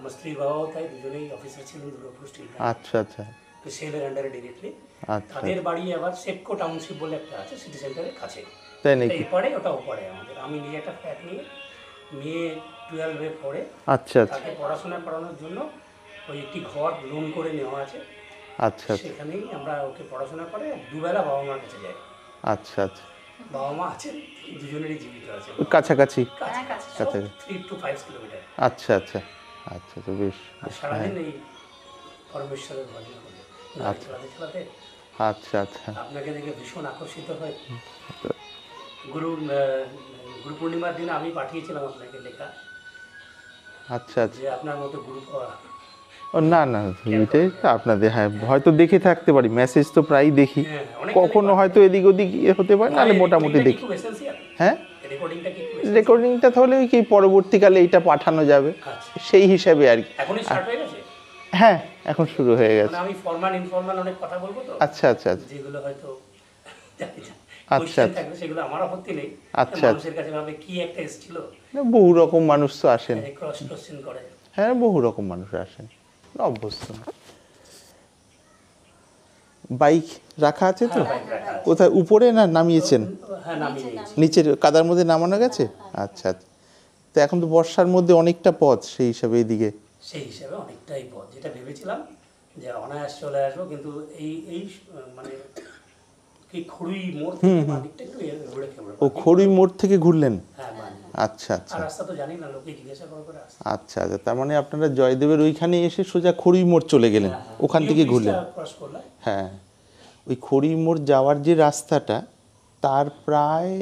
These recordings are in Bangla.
আমার স্ত্রীর বাবাও তাই, দুজনেই অফিসার ছিলেন দুর্গাপুর স্টিল প্ল্যান্ট। আচ্ছা আচ্ছা তো সেলের আন্ডারে ডিরেক্টলি। আচ্ছা তাদের বাড়ি আবার সেপকো টাউনশিপ বলে একটা আছে সিটি সেন্টারের কাছে। তাই এটা নাকি? এপারে ওটা ওপারে আমাদের। আমি নিজে একটা ফ্ল্যাট নিয়ে মেয়ে 12-এ পড়ে, আচ্ছা আচ্ছা তাকে পড়াশোনা করানোর জন্য ওই একটি ঘর লোন করে নেওয়া আছে, আচ্ছা আচ্ছা সেখানেই আমরা ওকে পড়াশোনা করে দুবেলা বাবা মার কাছে যাই। আচ্ছা আচ্ছা বাবা মা আছেন, দুজনেরই জীবিত আছে। ওই কাছাকাছি কাছে 3 to 5 কিলোমিটার। আচ্ছা আচ্ছা আচ্ছা, তো বেশ আর সারাদিন এই পরমেশ্বরের ভজন করে গাড়ি চালাতে চালাতে আচ্ছা আচ্ছা আপনাকে দেখে ভীষণ আকর্ষিত হয়। গুরু পূর্ণিমার দিন আমি পাঠিয়েছিলাম আপনাকে লেখা আচ্ছা আচ্ছা। যে আপনার মতো গুরু পাওয়া। ও না না, এটাই তো আপনাদের, হ্যাঁ হয়তো দেখে থাকতে পারি, মেসেজ তো প্রায়ই দেখি, হ্যাঁ, অনেক কখনো হয়তো এদিক ওদিক হতে পারে, নাহলে মোটামুটি দেখি। খুব এসেন্সিয়াল হ্যাঁ, রেকর্ডিংটা কি রেকর্ডিংটা তাহলে ওই কি পরবর্তীকালে এইটা পাঠানো যাবে আচ্ছা সেই হিসাবে আর কি। এখনই স্টার্ট হয়ে গেছে? হ্যাঁ এখন শুরু হয়ে গেছে। মানে আমি ফরমাল ইনফরমাল অনেক কথা বলবো তো, আচ্ছা আচ্ছা আচ্ছা যেগুলো হয়তো আচ্ছা কোশ্চেন থাকবে, সেগুলো আমার আপত্তি নেই। আচ্ছা। মানুষের কাছে ভাবে কি একটা এসেছিল, না, বহু রকম মানুষ তো আসেন, ক্রস কোশ্চেন করে। হ্যাঁ বহু রকম মানুষ আসেন, অভ্যস্ত না। বাইক রাখা আছে তো? হ্যাঁ, বাইক রাখা আছে। কোথায়, উপরে না নামিয়েছেন? হ্যাঁ, নামিয়ে দিয়েছি। নিচের কাদার মধ্যে নামানো গেছে? আচ্ছা আচ্ছা। তো এখন তো বর্ষার মধ্যে অনেকটা পথ, সেই হিসাবে এইদিকে সেই হিসাবে অনেকটাই পথ, যেটা ভেবেছিলাম যে অনায়াস চলে আসবো, কিন্তু এই এই মানে কি খড়ুই মোড় থেকে বাদিকটা একটু ঘুরে খেয়ে ও খড়ুই মোড় থেকে ঘুরলেন? হ্যাঁ বাদি। আচ্ছা আর আচ্ছা রাস্তা তো জানি না, লোকে জিজ্ঞাসা করে আসছে। আচ্ছা আচ্ছা, তার মানে আপনারা জয়দেবের ওইখানে এসে সোজা খড়ুই মোড় চলে গেলেন, ওখান থেকে ঘুরলেন? ক্রস করলাম। হ্যাঁ, ওই খড়ুই মোড় যাওয়ার যে রাস্তাটা, তার প্রায়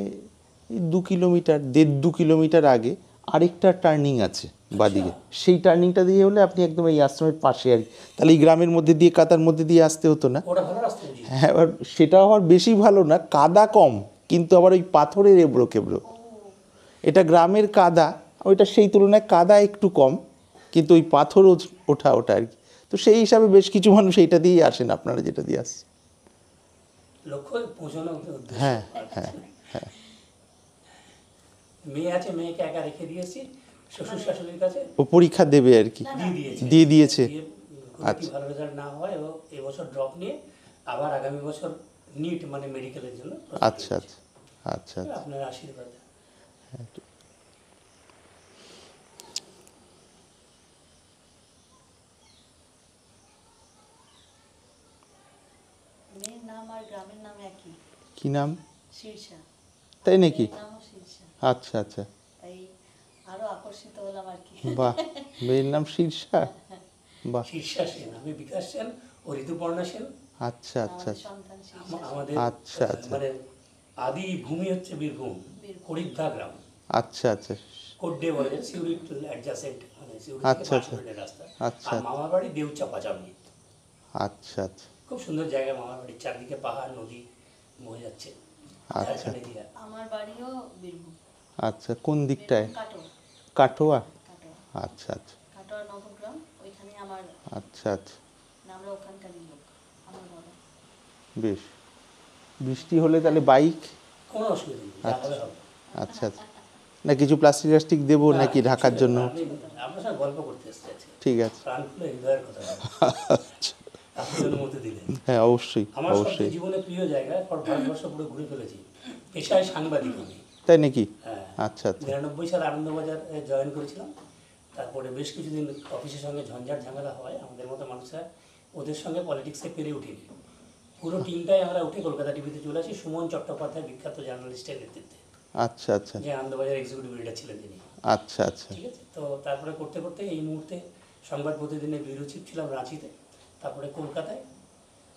2 কিলোমিটার 1.5-2 কিলোমিটার আগে আরেকটা টার্নিং আছে বাদিকে, সেই টার্নিংটা দিয়ে হলে আপনি একদম এই আশ্রমের পাশে আর কি। তাহলে এই গ্রামের মধ্যে দিয়ে, কাদার মধ্যে দিয়ে আসতে হতো না। ওটা ভালো রাস্তা বুঝি। হ্যাঁ, এবার সেটা আবার বেশি ভালো না, কাদা কম, কিন্তু আবার ওই পাথরের এবড়ো খেবড়ো। এটা গ্রামের কাদা, ওইটা সেই তুলনায় কাদা একটু কম, কিন্তু ওই পাথর ওঠা ওটা আর কি। তো সেই হিসাবে বেশ কিছু মানুষ এইটা দিয়েই আসেন, আপনারা যেটা দিয়ে আসছেন। লক্ষ্য পৌঁছানো উদ্দেশ্য। হ্যাঁ হ্যাঁ হ্যাঁ। মেয়ে আছে, মেয়েকে একা রেখে দিয়েছি শ্বশুর শাশুড়ির কাছে, ও পরীক্ষা দেবে আর কি? দিয়ে দিয়েছে। আচ্ছা, ভালো রেজাল্ট না হয় ও এবছর ড্রপ নিয়ে আবার আগামী বছর নিট মানে মেডিকেলের জন্য প্রস্তুতি আচ্ছা নিচ্ছে। আচ্ছা আচ্ছা আপনার আশীর্বাদ। মেয়ের নাম আর গ্রামের নাম একই, কি নাম? শীর্ষা। তাই নাকি? মেয়ের নামও শীর্ষা, আচ্ছা আচ্ছা, তাই আরো আকর্ষিত হলাম আর কি। বাহ, মেয়ের নাম শীর্ষা, বাহ, শীর্ষা সেন, আমি বিকাশ সেন ও ঋতুপর্ণা সেন। আচ্ছা আচ্ছা আমাদের সন্তান শীর্ষা। আমাদের আচ্ছা আচ্ছা মানে আদি ভূমি হচ্ছে বীরভূম, করিদ্ধা গ্রাম, আচ্ছা আচ্ছা কোড্ডে বলে, সিউড়ি অ্যাডজাসেন্ট, মানে সিউড়ি থেকে আচ্ছা 5 আচ্ছা মিনিটের রাস্তা। আচ্ছা আর মামার বাড়ি দেউচাপা চাবনি। আচ্ছা আচ্ছা খুব সুন্দর জায়গা, মামার বাড়ির চারদিকে পাহাড় নদী বয়ে যাচ্ছে, আচ্ছা ঝাড়খণ্ডে দিয়া। আমার বাড়িও বীরভূম। আচ্ছা, কোন দিকটায়? কাটোয়া। কাটোয়া? কাটোয়া, আচ্ছা আচ্ছা কাটোয়া নবগ্রাম, ওইখানে আমার, আচ্ছা আচ্ছা, আমরা ওখানকারই লোক, আমার বাবা। বেশ। বৃষ্টি হলে তাহলে বাইক? কোনো অসুবিধা নেই, যা হবে হবে। আচ্ছা আচ্ছা, না কিছু প্লাস্টিক টাস্টিক দেবো নাকি ঢাকার জন্য? আপনার সঙ্গে গল্প করতে এসেছি আজকে। ঠিক আছে, প্রাণ খুলে হৃদয়ের কথা বলবো। আপনি অনুমতি দিলেন। হ্যাঁ অবশ্যই আমার সবচেয়ে অবশ্যই। জীবনে প্রিয় জায়গা, ভারতবর্ষ পুরো ঘুরে ফেলেছি। পেশায় সাংবাদিক আমি। তাই নাকি? হ্যাঁ, আচ্ছা আচ্ছা 99 সালে আনন্দবাজার জয়েন করেছিলাম। তারপরে বেশ কিছুদিন অফিসের সঙ্গে ঝঞ্ঝাট ঝামেলা হয়, আমাদের মতো মানুষরা ওদের সঙ্গে পলিটিক্সে পেরে উঠিনি। পুরো টিমটাই আমরা উঠে কলকাতা টিভিতে চলে আসি, সুমন চট্টোপাধ্যায় বিখ্যাত জার্নালিস্টের নেতৃত্বে, আচ্ছা আচ্ছা যে আনন্দবাজার এক্সিকিউটিভ এডিটর ছিলেন যিনি। আচ্ছা আচ্ছা ঠিক আছে, তো তারপরে করতে করতে এই মুহূর্তে সংবাদ প্রতিদিনের ব্যুরো চিফ ছিলাম রাঁচিতে, তারপরে কলকাতায়।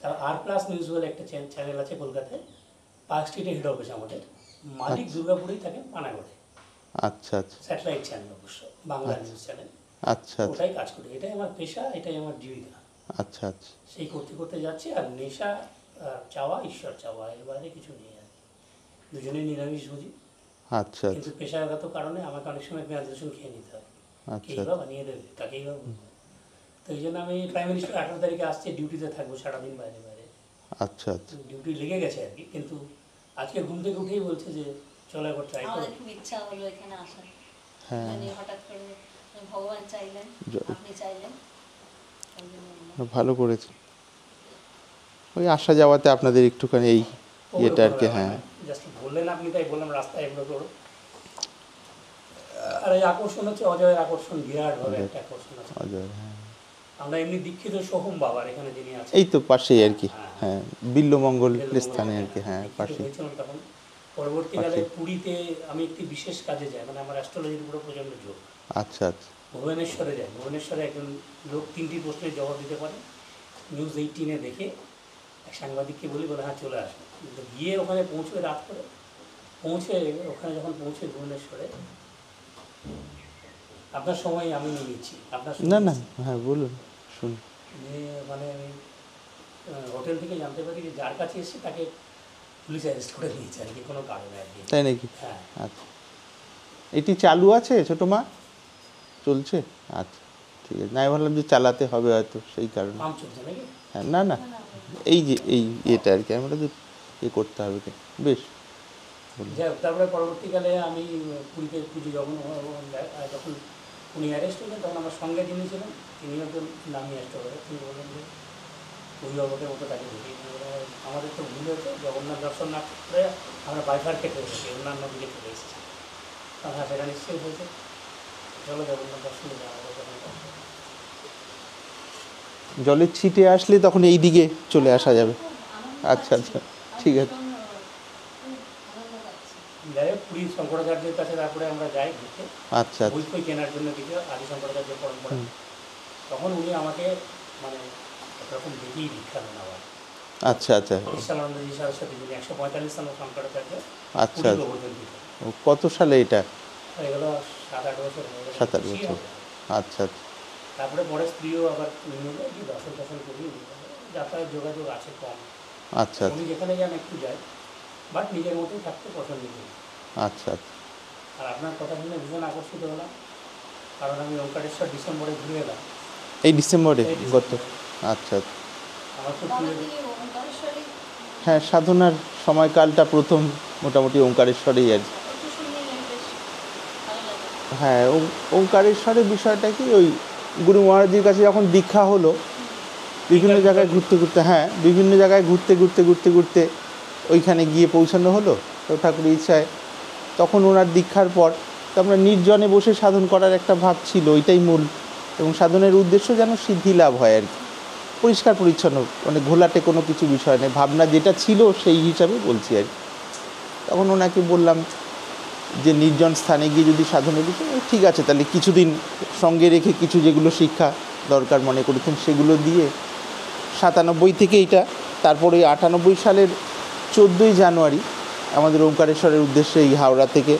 তার আর প্লাস নিউজ বলে একটা চ্যানেল আছে কলকাতায়, পার্ক স্ট্রিটে হেড অফিস আমাদের, মালিক দুর্গাপুরেই থাকেন পানাগড়ে। আচ্ছা আচ্ছা স্যাটেলাইট চ্যানেল অবশ্য, বাংলা নিউজ চ্যানেল। আচ্ছা আচ্ছা ওটাই কাজ করি, এটাই আমার পেশা, এটাই আমার জীবিকা। আচ্ছা আচ্ছা সেই করতে করতে যাচ্ছি। আর নেশা চাওয়া, ঈশ্বর চাওয়া, এর বাইরে কিছু নেই আর কি। দুজনেই নিরামিষ বুঝি, আচ্ছা কিন্তু পেশাগত কারণে আমাকে অনেক সময় পেঁয়াজ রসুন খেয়ে নিতে হয়। আচ্ছা কেই বা বানিয়ে দেবে, তাকেই বা বলবো। তো এই জন্য আমি প্রাইম মিনিস্টার 18 তারিখে আসছে, ডিউটিতে থাকবো সারাদিন বাইরে বাইরে। আচ্ছা আচ্ছা ডিউটি লেগে গেছে আর কি, কিন্তু আজকে ঘুম থেকে উঠেই বলছে যে চলো একবার ট্রাই করো। আমাদের খুব ইচ্ছা হলো এখানে আসার, হ্যাঁ মানে হঠাৎ করে ভগবান চাইলেন, জয়। আপনি চাইলেন, ওই জন্য এলাম। ভালো করেছে। ওই আসা যাওয়াতে আপনাদের একটুখানি এই ইয়েটা আর কি। হ্যাঁ, জাস্ট বললেন আপনি, তাই বললাম রাস্তায় এগুলো করো। আর এই আকর্ষণ হচ্ছে অজয়ের আকর্ষণ, বিরাটভাবে একটা আকর্ষণ আছে। অজয়, হ্যাঁ। আমরা এমনি দীক্ষিত সোহম বাবার এখানে যিনি আছেন, এই তো পাশেই আর কি। হ্যাঁ, বিল্লমঙ্গল স্থানে আর কি। হ্যাঁ, দীক্ষিত পাশেই। হয়েছিলাম তখন। পরবর্তীকালে পাশেই। পুরীতে আমি একটি বিশেষ কাজে যাই, মানে আমার অ্যাস্ট্রোলজির উপরে প্রচণ্ড জোর। আচ্ছা আচ্ছা। ভুবনেশ্বরে যাই। ভুবনেশ্বরে একজন লোক 3টি প্রশ্নের জবাব দিতে পারে, নিউজ 18-এ দেখে এক সাংবাদিককে বলে হ্যাঁ চলে আসে। কিন্তু গিয়ে ওখানে পৌঁছে রাত করে ওখানে যখন পৌঁছে ভুবনেশ্বরে, আপনার সময় আমি নিয়ে নিচ্ছি, আপনার না না, হ্যাঁ বলুন, শুন। যে মানে আমি হোটেল থেকে জানতে পারি যে যার কাছে এসেছি তাকে পুলিশ অ্যারেস্ট করে নিয়েছে আর কি, কোনো কারণে আর কি। তাই নাকি? হ্যাঁ, আচ্ছা, এটি চালু আছে ছোটো মা? চলছে? আচ্ছা, ঠিক আছে। না, আমি ভাবলাম যে চালাতে হবে হয়তো, সেই কারণে। পাম্প চলছে নাকি? হ্যাঁ, না না, এই যে এই এটা আর কি, আমরা যে এ করতে হবে কি। বেশ, যাই হোক, তারপরে পরবর্তীকালে আমি পুরীতে পুজো যখন উনি অ্যারেস্ট হলেন, তখন আমার সঙ্গে যিনি ছিলেন তিনি একজন নামি অ্যাস্ট্রোলজার। তিনি বললেন যে অভিভাবকের মতো তাকে ঢুকিয়ে আমাদের তো ভুল হয়েছে, জগন্নাথ দর্শন না করে আমরা বাইফার্কেট হয়ে গেছি, অন্যান্য দিকে চলে এসেছি। হ্যাঁ, সেটা নিশ্চয়ই হয়েছে, চলো জগন্নাথ দর্শনে যাওয়া হবে। জলের ছিটে আসলে তখন এই দিকে চলে আসা যাবে। খুব আনন্দ আচ্ছা পাচ্ছি। আচ্ছা, ঠিক আছে। ভীষণ, খুব আনন্দ পাচ্ছি। যাই হোক, পুরী শঙ্করাচার্যের কাছে তারপরে আমরা যাই ঘুরতে, আচ্ছা বই আচ্ছা। ফই কেনার জন্য কিছু আদি শঙ্করাচার্য পরম্পরা। তখন উনি আমাকে মানে একরকম দেখেই দীক্ষা দেন আবার। আচ্ছা আচ্ছা। ঈশ্বরানন্দজি সরস্বতী, যিনি 145 তম শঙ্করাচার্য, আচ্ছা পুরী আচ্ছা। গোবর্ধন পীঠে। ও, কত সালে এটা? এগুলো 7-8 বছর হয়ে গেছে। 7-8 বেশি বছর। হবে। আচ্ছা আচ্ছা। তারপরে পরে স্ত্রীও আবার নিয়ে যায়, কি দর্শন করি, যাতায়াত যোগাযোগ আছে কম। আচ্ছা উনি যেখানে যান একটু যায়, বাট নিজের মতোই থাকতে পছন্দ করি। আচ্ছা আচ্ছা। আর আপনার কথা শুনে ভীষণ আকর্ষিত হলাম, কারণ আমি ওঙ্কারেশ্বর ডিসেম্বরে ঘুরে এলাম। এই ডিসেম্বরে এই গত? ডিসেম্বরে। আচ্ছা আচ্ছা। আমার খুব তাহলে প্রিয়। কি ওঙ্কারেশ্বরী হ্যাঁ, সাধনার সময়কালটা প্রথম মোটামুটি ওঙ্কারেশ্বরেই আর কি। একটু শুনলে বেশ ভালো লাগে। হ্যাঁ, ওঙ্কারেশ্বরের বিষয়টা কি, ওই গুরু মহারাজের কাছে যখন দীক্ষা হলো, বিভিন্ন জায়গায় ঘুরতে ঘুরতে, হ্যাঁ বিভিন্ন জায়গায় ঘুরতে ঘুরতে ঘুরতে ঘুরতে ওইখানে গিয়ে পৌঁছানো হলো তো ঠাকুরের ইচ্ছায়। তখন ওনার দীক্ষার পর তো আমরা নির্জনে বসে সাধন করার একটা ভাব ছিল, ওইটাই মূল। এবং সাধনের উদ্দেশ্য যেন সিদ্ধি লাভ হয় আর কি, পরিষ্কার পরিচ্ছন্ন, মানে ঘোলাটে কোনো কিছু বিষয় নেই, ভাবনা যেটা ছিল সেই হিসাবে বলছি আর কি। তখন ওনাকে বললাম যে নির্জন স্থানে গিয়ে যদি সাধনের বিষয়, ঠিক আছে তাহলে কিছুদিন সঙ্গে রেখে কিছু যেগুলো শিক্ষা দরকার মনে করেছেন সেগুলো দিয়ে 97 থেকে এটা। তারপরে 98 সালের 14ই জানুয়ারি আমাদের ওঙ্কারেশ্বরের উদ্দেশ্যে এই হাওড়া থেকে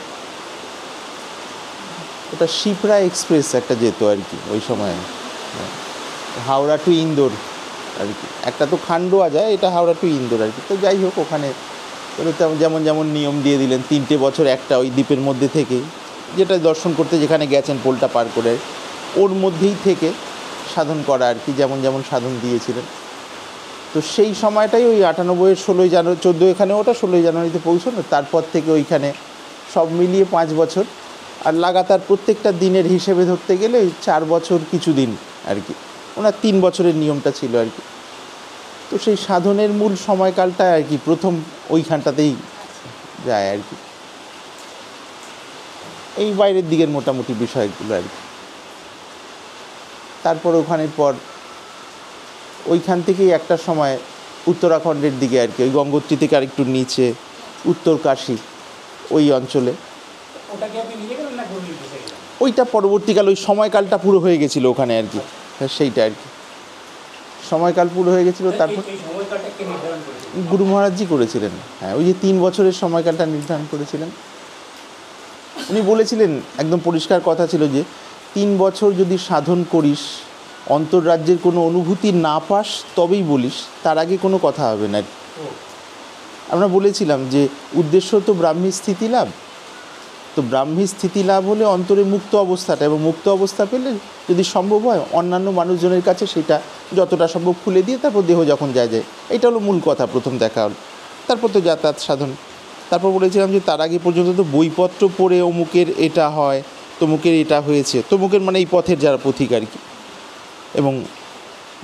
ওটা শিপ্রা এক্সপ্রেস একটা যেত আর কি ওই সময়, হাওড়া টু ইন্দোর আর কি। একটা তো খান্ডোয়া যায়, এটা হাওড়া টু ইন্দোর আর কি। তো যাই হোক, ওখানে যেমন যেমন নিয়ম দিয়ে দিলেন 3টে বছর একটা ওই দ্বীপের মধ্যে থেকে, যেটা দর্শন করতে যেখানে গেছেন পোলটা পার করে, ওর মধ্যেই থেকে সাধন করা আর কি, যেমন যেমন সাধন দিয়েছিলেন। তো সেই সময়টাই ওই 98-এর 16ই জানুয়ারি, 14 এখানে ওটা 16ই জানুয়ারিতে পৌঁছানো। তারপর থেকে ওইখানে সব মিলিয়ে 5 বছর, আর লাগাতার প্রত্যেকটা দিনের হিসেবে ধরতে গেলে ওই 4 বছর কিছু দিন আর কি। ওনার 3 বছরের নিয়মটা ছিল আর কি। তো সেই সাধনের মূল সময়কালটা আর কি প্রথম ওইখানটাতেই যায় আর কি, এই বাইরের দিকের মোটামুটি বিষয়গুলো আর কি। তারপর ওখানের পর ওইখান থেকেই একটা সময় উত্তরাখণ্ডের দিকে আর কি, ওই গঙ্গোত্রী থেকে আরেকটু নিচে উত্তর কাশী ওই অঞ্চলে। ওটাকে আপনি নিয়ে গেলেন না গরুর বসে গেলেন? ওইটা পরবর্তীকাল, ওই সময়কালটা পুরো হয়ে গেছিলো ওখানে আর কি, সেইটা আর কি সময়কাল পুরো হয়ে গেছিলো। তারপর এই সময়কালটা কে নির্ধারণ করেছিল? গুরু মহারাজজি করেছিলেন। হ্যাঁ, ওই যে 3 বছরের সময়কালটা নির্ধারণ করেছিলেন। উনি বলেছিলেন, একদম পরিষ্কার কথা ছিল যে 3 বছর যদি সাধন করিস, অন্তর্রাজ্যের কোনো অনুভূতি না পাস তবেই বলিস, তার আগে কোনো কথা হবে না। আমরা বলেছিলাম যে উদ্দেশ্য তো ব্রাহ্মী স্থিতি লাভ, তো ব্রাহ্মী স্থিতি লাভ হলে অন্তরে মুক্ত অবস্থাটা, এবং মুক্ত অবস্থা পেলে যদি সম্ভব হয় অন্যান্য মানুষজনের কাছে সেটা যতটা সম্ভব খুলে দিয়ে তারপর দেহ যখন যায়, এটা হলো মূল কথা প্রথম দেখা হল। তারপর তো যাতায়াত সাধন। তারপর বলেছিলাম যে তার আগে পর্যন্ত তো বইপত্র পড়ে অমুকের এটা হয়, তমুকের এটা হয়েছে, তমুকের মানে এই পথের যারা পথিক আর কি, এবং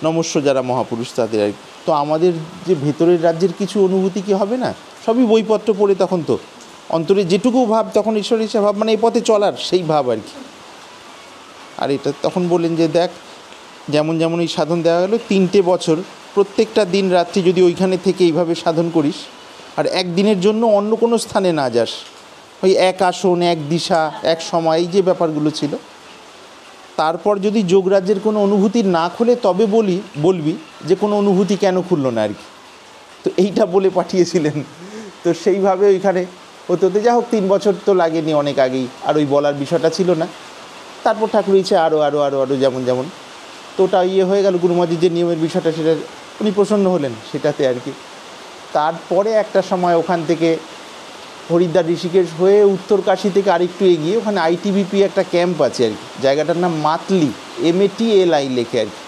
নমস্য যারা মহাপুরুষ তাদের আর কি। তো আমাদের যে ভেতরের রাজ্যের কিছু অনুভূতি কি হবে না, সবই বইপত্র পড়ে তখন তো অন্তরে যেটুকু ভাব তখন ঈশ্বর হিসেবে ভাব, মানে এই পথে চলার সেই ভাব আর কি। আর এটা তখন বললেন যে দেখ, যেমন যেমন এই সাধন দেওয়া গেলো 3টে বছর প্রত্যেকটা দিন রাত্রি যদি ওইখানে থেকে এইভাবে সাধন করিস, আর একদিনের জন্য অন্য কোনো স্থানে না যাস, ওই এক আসন, এক দিশা, এক সময়, এই যে ব্যাপারগুলো ছিল, তারপর যদি যোগরাজ্যের কোনো অনুভূতি না খুলে তবে বলবি যে কোনো অনুভূতি কেন খুললো না আর কি। তো এইটা বলে পাঠিয়েছিলেন। তো সেইভাবে ওইখানে হতে হতে যা হোক 3 বছর তো লাগেনি, অনেক আগেই আর ওই বলার বিষয়টা ছিল না। তারপর ঠাকুর ইচ্ছে আরও আরও আরও আরও যেমন যেমন, তো ওটা হয়ে গেল গুরুমাজির যে নিয়মের বিষয়টা, সেটা উনি প্রসন্ন হলেন সেটাতে আর কি। তারপরে একটা সময় ওখান থেকে হরিদ্বার ঋষিকেশ হয়ে উত্তরকাশী থেকে আরেকটু এগিয়ে ওখানে আইটিবিপি একটা ক্যাম্প আছে আর কি, জায়গাটার নাম মাতলি, MATLI লেখে আর কি,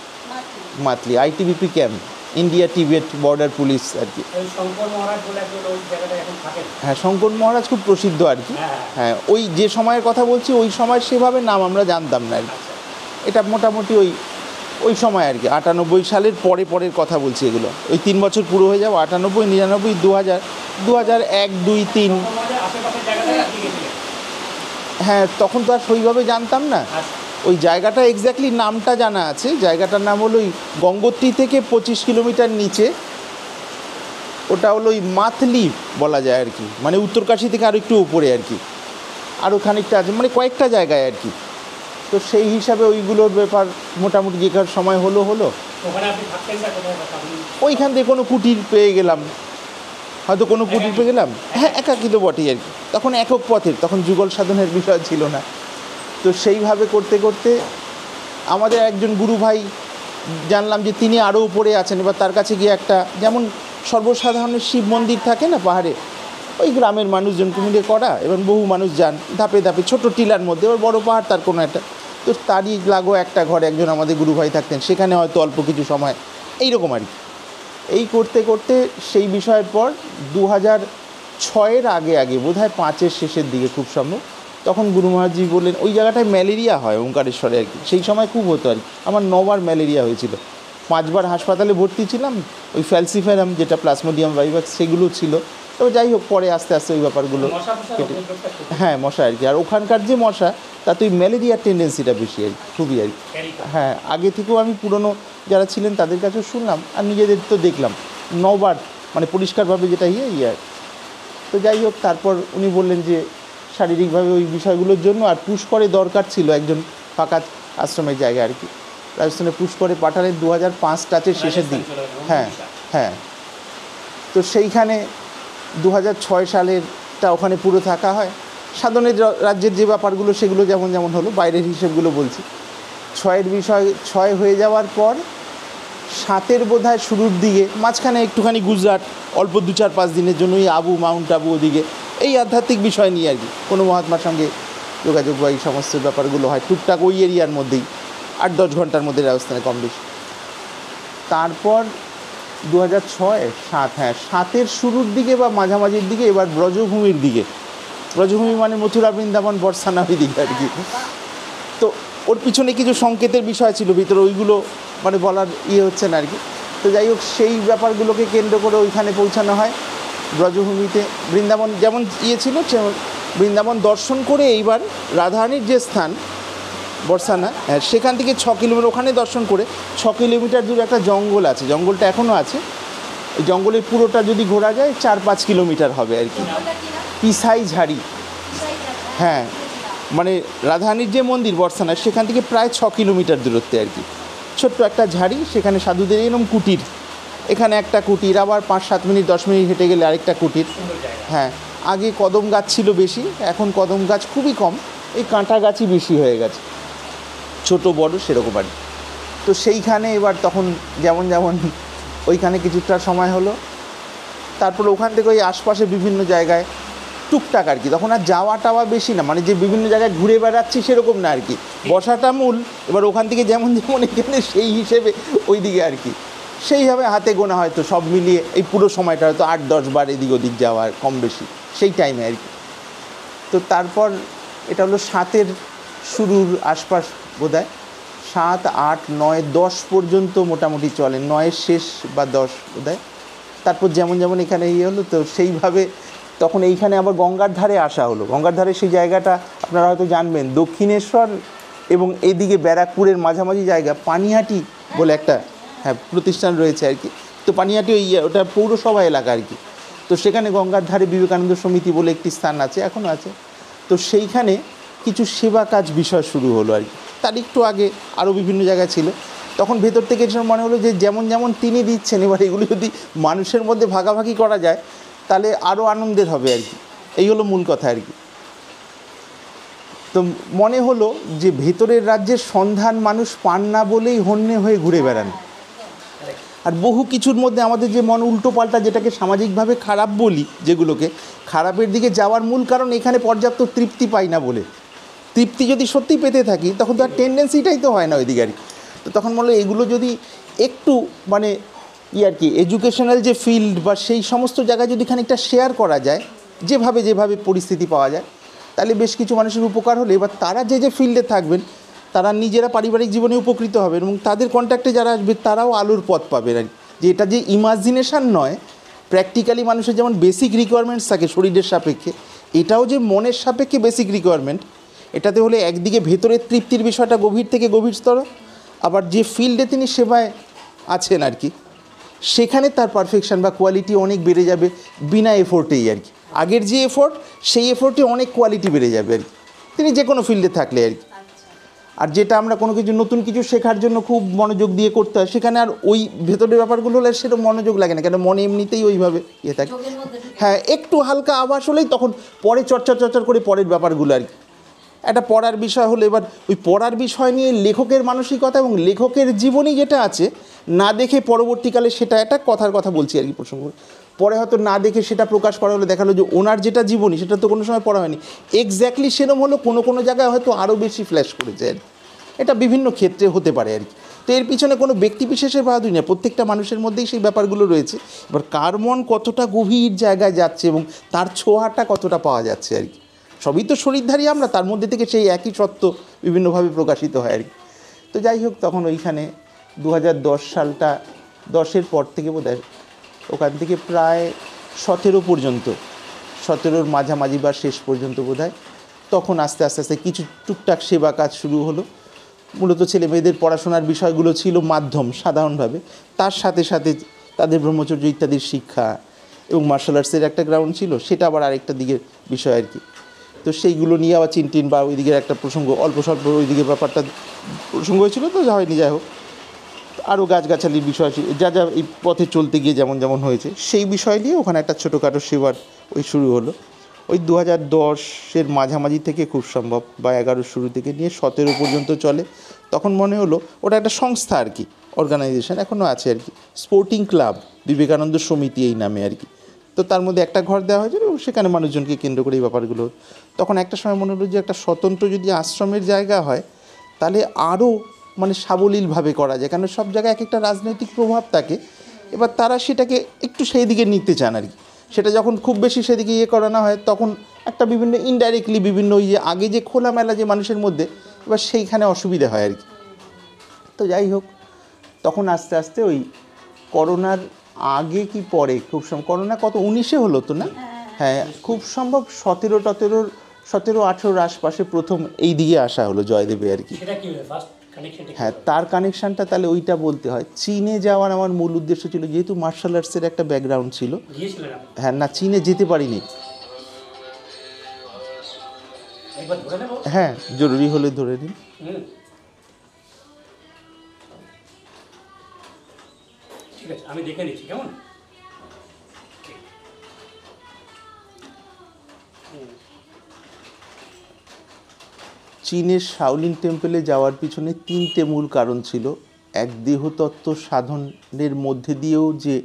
Matli ITBP camp, India Tibet border police আর কি। ওই শঙ্কর মহারাজ বলে একজন ওই জায়গাটায় এখন থাকেন। হ্যাঁ, শঙ্কর মহারাজ খুব প্রসিদ্ধ আর কি। হ্যাঁ। হ্যাঁ, ওই যে সময়ের কথা বলছি ওই সময় সেভাবে নাম আমরা জানতাম না আর কি। আচ্ছা। এটা মোটামুটি ওই সময় আর কি 98 সালের পরের কথা বলছি এগুলো, ওই 3 বছর পুরো হয়ে যাবো, 98, 99, 2000, 2001, 2, 3। আমাদের আশেপাশের জায়গাটায় আপনি গেছিলেন? হ্যাঁ, তখন তো আর সেইভাবে জানতাম না। আচ্ছা। ওই জায়গাটা এক্স্যাক্টলি নামটা জানা আছে, জায়গাটার নাম হলো ওই গঙ্গোত্রী থেকে 25 কিলোমিটার নিচে, ওটা হলো ওই মাতলি বলা যায় আর কি, মানে উত্তরকাশী থেকে আরও একটু উপরে আর কি, আরও খানিকটা আছে, মানে কয়েকটা জায়গায় আর কি। তো সেই হিসাবে ওইগুলোর ব্যাপার মোটামুটি যে কার সময় হলো ওখানে আপনি থাকতেন না কোথায় কথা বলুন? ওইখান থেকে কোনো কুটির পেয়ে গেলাম, হয়তো কোনো কুটির পেয়ে গেলাম। হ্যাঁ, একাকী তো বটেই আর কি, তখন একক পথের, তখন যুগল সাধনের বিষয় ছিল না। তো সেইভাবে করতে করতে আমাদের একজন গুরু ভাই জানলাম যে তিনি আরও উপরে আছেন, এবার তার কাছে গিয়ে একটা, যেমন সর্বসাধারণের শিব মন্দির থাকে না পাহাড়ে, ওই গ্রামের মানুষজনকে মিলে করা, এবং বহু মানুষ যান ধাপে ধাপে ছোটো টিলার মধ্যে, এবার বড় পাহাড় তার কোনো একটা, তো তারই লাগো একটা ঘরে একজন আমাদের গুরু ভাই থাকতেন, সেখানে হয়তো অল্প কিছু সময় এইরকম আর কি। এই করতে করতে সেই বিষয়ের পর 2006-এর আগে বোধহয় 5-এর শেষের দিকে খুব সম্ভব, তখন গুরু মহারাজজি বললেন ওই জায়গাটায় ম্যালেরিয়া হয় ওঙ্কারেশ্বরে আর কি, সেই সময় খুব হতো আর কি। আমার 9 বার ম্যালেরিয়া হয়েছিল, 5 বার হাসপাতালে ভর্তি ছিলাম, ওই ফ্যালসিফেরাম যেটা প্লাজমোডিয়াম ভাইভাক্স সেগুলো ছিল। তবে যাই হোক, পরে আস্তে আস্তে ওই ব্যাপারগুলো কেটে, হ্যাঁ মশা আর কি, আর ওখানকার যে মশা তাতে ওই ম্যালেরিয়ার টেন্ডেন্সিটা বেশি আর কি, খুবই আর কি। হ্যাঁ, আগে থেকেও আমি পুরনো যারা ছিলেন তাদের কাছেও শুনলাম, আর নিজেদের তো দেখলাম 9 বার, মানে পরিষ্কারভাবে যেটা আর। তো যাই হোক, তারপর উনি বললেন যে শারীরিকভাবে ওই বিষয়গুলোর জন্য আর পুষ্করে দরকার ছিল একজন ফাঁকা আশ্রমের জায়গা আর কি, রাজস্থানে পুষ্করে পাঠালেন 2005 টাচের শেষের দিকে। হ্যাঁ, তো সেইখানে 2006 সালেরটা ওখানে পুরো থাকা হয়। সাধনের রাজ্যের যে ব্যাপারগুলো সেগুলো যেমন যেমন হলো, বাইরের হিসেবগুলো বলছি। 6-এর বিষয় 6 হয়ে যাওয়ার পর 7-এর বোধহয় শুরুর দিকে মাঝখানে একটুখানি গুজরাট অল্প 2-4-5 দিনের জন্য, ওই মাউন্ট আবু ওদিকে, এই আধ্যাত্মিক বিষয় নিয়ে আর কি, কোনো মহাত্মার সঙ্গে যোগাযোগ বা এই সমস্ত ব্যাপারগুলো হয় টুকটাক ওই এরিয়ার মধ্যেই, 8-10 ঘন্টার মধ্যে রাজস্থানে কম বেশি। তারপর 2006-7, হ্যাঁ 7-এর শুরুর দিকে বা মাঝামাঝির দিকে এবার ব্রজভূমির দিকে, ব্রজভূমি মানে মথুরা, বৃন্দাবন, বর্ষানা, ওই দিকে আর কি। তো ওর পিছনে কিছু সংকেতের বিষয় ছিল ভিতরে, ওইগুলো মানে বলার হচ্ছে না আর কি। তো যাই হোক, সেই ব্যাপারগুলোকে কেন্দ্র করে ওইখানে পৌঁছানো হয় ব্রজভূমিতে। বৃন্দাবন যেমন ছিল, বৃন্দাবন দর্শন করে এইবার রাধারানীর যে স্থান বর্ষানা, হ্যাঁ সেখান থেকে 6 কিলোমিটার ওখানে দর্শন করে 6 কিলোমিটার দূরে একটা জঙ্গল আছে, জঙ্গলটা এখনও আছে। ওই জঙ্গলের পুরোটা যদি ঘোরা যায় 4-5 কিলোমিটার হবে আর কি, পিসাই ঝাড়ি। হ্যাঁ, মানে রাধারানীর যে মন্দির বর্ষানা, সেখান থেকে প্রায় 6 কিলোমিটার দূরত্বে আর কি, ছোট্ট একটা ঝাড়ি, সেখানে সাধুদের এরকম কুটির, এখানে একটা কুটির, আবার 5-7 মিনিট 10 মিনিট হেঁটে গেলে আরেকটা কুটির। হ্যাঁ, আগে কদম গাছ ছিল বেশি, এখন কদম গাছ খুবই কম, এই কাঁটা গাছই বেশি হয়ে গেছে, ছোট বড় সেরকম আর। তো সেইখানে এবার তখন যেমন যেমন ওইখানে কিছুটা সময় হলো, তারপর ওখান থেকে ওই আশপাশে বিভিন্ন জায়গায় টুকটাক আর কি, তখন আর যাওয়া টাওয়া বেশি না, মানে যে বিভিন্ন জায়গায় ঘুরে বেড়াচ্ছি সেরকম না আর কি, বসাটা মূল। এবার ওখান থেকে যেমন যেমন এখানে সেই হিসেবে ওই দিকে আর কি, সেইভাবে হাতে গোনা হয়তো সব মিলিয়ে এই পুরো সময়টা হয়তো 8-10 বার এদিক ওদিক যাওয়ার কম বেশি সেই টাইমে আর কি। তো তারপর এটা হলো 7-এর শুরুর আশপাশ বোধহয় 7, 8, 9, 10 পর্যন্ত মোটামুটি চলে, 9-এর শেষ বা 10 বোধহয়। তারপর যেমন যেমন এখানে ইয়ে হলো, তো সেইভাবে তখন এইখানে আবার গঙ্গার ধারে আসা হলো। গঙ্গার ধারে সেই জায়গাটা আপনারা হয়তো জানবেন, দক্ষিণেশ্বর এবং এদিকে ব্যারাকপুরের মাঝামাঝি জায়গা পানিহাটি বলে একটা প্রতিষ্ঠান রয়েছে আর কি। তো পানিহাটি ওটা পৌরসভা এলাকা আর কি। তো সেখানে গঙ্গার ধারে বিবেকানন্দ সমিতি বলে একটি স্থান আছে, এখনও আছে। তো সেইখানে কিছু সেবা কাজ বিষয় শুরু হলো আর কি। তার একটু আগে আরও বিভিন্ন জায়গায় ছিল। তখন ভেতর থেকে মনে হলো যে যেমন যেমন তিনি দিচ্ছেন, এবার এগুলো যদি মানুষের মধ্যে ভাগাভাগি করা যায় তাহলে আরও আনন্দের হবে আর কি। এই হলো মূল কথা আর কি। তো মনে হলো যে ভেতরের রাজ্যের সন্ধান মানুষ পান না বলেই হন্যে হয়ে ঘুরে বেড়ান। আর বহু কিছুর মধ্যে আমাদের যে মন উল্টো পাল্টা, যেটাকে সামাজিকভাবে খারাপ বলি, যেগুলোকে খারাপের দিকে যাওয়ার মূল কারণ এখানে পর্যাপ্ত তৃপ্তি পাই না বলে। তৃপ্তি যদি সত্যি পেতে থাকি তখন তো আর টেন্ডেন্সিটাই তো হয় না ওইদিকে আর কি। তো তখন বললো এগুলো যদি একটু মানে আর কি এডুকেশনাল যে ফিল্ড বা সেই সমস্ত জায়গায় যদি খানিকটা শেয়ার করা যায়, যেভাবে পরিস্থিতি পাওয়া যায়, তাহলে বেশ কিছু মানুষের উপকার হলে এবার তারা যে ফিল্ডে থাকবেন তারা নিজেরা পারিবারিক জীবনে উপকৃত হবেন এবং তাদের কন্ট্যাক্টে যারা আসবে তারাও আলোর পথ পাবেন আর কি। যে এটা যে ইমাজিনেশান নয়, প্র্যাকটিক্যালি মানুষের যেমন বেসিক রিকোয়ারমেন্টস থাকে শরীরের সাপেক্ষে, এটাও যে মনের সাপেক্ষে বেসিক রিকোয়ারমেন্ট। এটাতে হলে একদিকে ভেতরের তৃপ্তির বিষয়টা গভীর থেকে গভীরতর, আবার যে ফিল্ডে তিনি সেবায় আছেন আর কি সেখানে তার পারফেকশন বা কোয়ালিটি অনেক বেড়ে যাবে বিনা এফোর্টেই আর কি। আগের যে এফোর্ট সেই এফোর্টে অনেক কোয়ালিটি বেড়ে যাবে আর কি, তিনি যে কোনো ফিল্ডে থাকলে আর কি। আর যেটা আমরা কোনো কিছু নতুন কিছু শেখার জন্য খুব মনোযোগ দিয়ে করতে হয়, সেখানে আর ওই ভেতরের ব্যাপারগুলো হলে সেটা মনোযোগ লাগে না, কেন মনে এমনিতেই ওইভাবে ইয়ে থাকে। হ্যাঁ, একটু হালকা আভাস হলেই তখন পরে চর্চা করে পরের ব্যাপারগুলো আর কি। একটা পড়ার বিষয় হলো, এবার ওই পড়ার বিষয় নিয়ে লেখকের মানসিকতা এবং লেখকের জীবনী যেটা আছে না দেখে পরবর্তীকালে সেটা একটা কথার কথা বলছি আর কি প্রসঙ্গ, পরে হয়তো না দেখে সেটা প্রকাশ করা হলো, দেখালো যে ওনার যেটা জীবনী সেটা তো কোনো সময় পড়া হয়নি, এক্স্যাক্টলি সেরকম হলো কোনো জায়গায় হয়তো আরও বেশি ফ্ল্যাশ করেছে আর কি। এটা বিভিন্ন ক্ষেত্রে হতে পারে আর কি। তো এর পিছনে কোনো ব্যক্তি বিশেষের বাহাদুরি না, প্রত্যেকটা মানুষের মধ্যেই সেই ব্যাপারগুলো রয়েছে। এবার কার মন কতটা গভীর জায়গায় যাচ্ছে এবং তার ছোঁয়াটা কতটা পাওয়া যাচ্ছে আর কি। সবই তো শরীরধারী আমরা, তার মধ্যে থেকে সেই একই সত্য বিভিন্নভাবে প্রকাশিত হয় আর কি। তো যাই হোক, তখন ওইখানে 2010 সালটা 10-এর পর থেকে বোধহয় ওখান থেকে প্রায় 17 পর্যন্ত, 17-র মাঝামাঝি বা শেষ পর্যন্ত বোধহয়, তখন আস্তে আস্তে কিছু টুকটাক সেবা কাজ শুরু হলো। মূলত ছেলে মেয়েদের পড়াশোনার বিষয়গুলো ছিল মাধ্যম সাধারণভাবে, তার সাথে সাথে তাদের ব্রহ্মচর্য ইত্যাদির শিক্ষা এবং মার্শাল আর্টসের একটা গ্রাউন্ড ছিল, সেটা আবার আরেকটা দিকের বিষয় আর কি। তো সেইগুলো নিয়ে আবার চিনটিন বা ওই দিকের একটা প্রসঙ্গ, অল্প স্বল্প ওই দিকের ব্যাপারটা প্রসঙ্গ হয়েছিল, তো যা হয়নি যাই হোক। আরও গাছগাছালির বিষয় যা এই পথে চলতে গিয়ে যেমন হয়েছে সেই বিষয় নিয়ে ওখানে একটা ছোটোখাটো সেবার ওই শুরু হলো। ওই 2010-এর মাঝামাঝি থেকে খুব সম্ভব, বা 11-র শুরু থেকে নিয়ে 17 পর্যন্ত চলে। তখন মনে হলো ওটা একটা সংস্থা আর কি, অর্গানাইজেশন এখনও আছে আর কি, স্পোর্টিং ক্লাব বিবেকানন্দ সমিতি এই নামে আর কি। তো তার মধ্যে একটা ঘর দেওয়া হয়েছিল এবং সেখানে মানুষজনকে কেন্দ্র করে এই ব্যাপারগুলো। তখন একটা সময় মনে হলো যে একটা স্বতন্ত্র যদি আশ্রমের জায়গা হয় তাহলে আরও মানে সাবলীলভাবে করা যায়, কারণ সব জায়গায় এক একটা রাজনৈতিক প্রভাব থাকে। এবার তারা সেটাকে একটু সেই দিকে নিতে চান আর কি। সেটা যখন খুব বেশি সেদিকে করানো হয় তখন একটা বিভিন্ন ইনডাইরেক্টলি বিভিন্ন ওই যে আগে যে খোলামেলা যে মানুষের মধ্যে, এবার সেইখানে অসুবিধা হয় আর কি। তো যাই হোক, তখন আস্তে আস্তে ওই করোনার আগে কি পরে, খুব সম্ভব করোনা কত 19-এ হলো তো না, হ্যাঁ খুব সম্ভব 17-18-র আশপাশে প্রথম এই দিকে আসা হলো জয়দেবে আর কি। হ্যাঁ, তার কানেকশানটা তাহলে ওইটা বলতে হয়। চীনে যাওয়ার আমার মূল উদ্দেশ্য ছিল, যেহেতু মার্শাল আর্টসের একটা ব্যাকগ্রাউন্ড ছিল। হ্যাঁ, না চীনে যেতে পারিনি। হ্যাঁ, জরুরি হলে ধরে নিন। ঠিক আছে, আমি দেখে নিচ্ছি কেমন। চীনের শাওলিন টেম্পলে যাওয়ার পিছনে 3টে মূল কারণ ছিল। এক, দেহতত্ত্ব সাধনের মধ্যে দিয়েও যে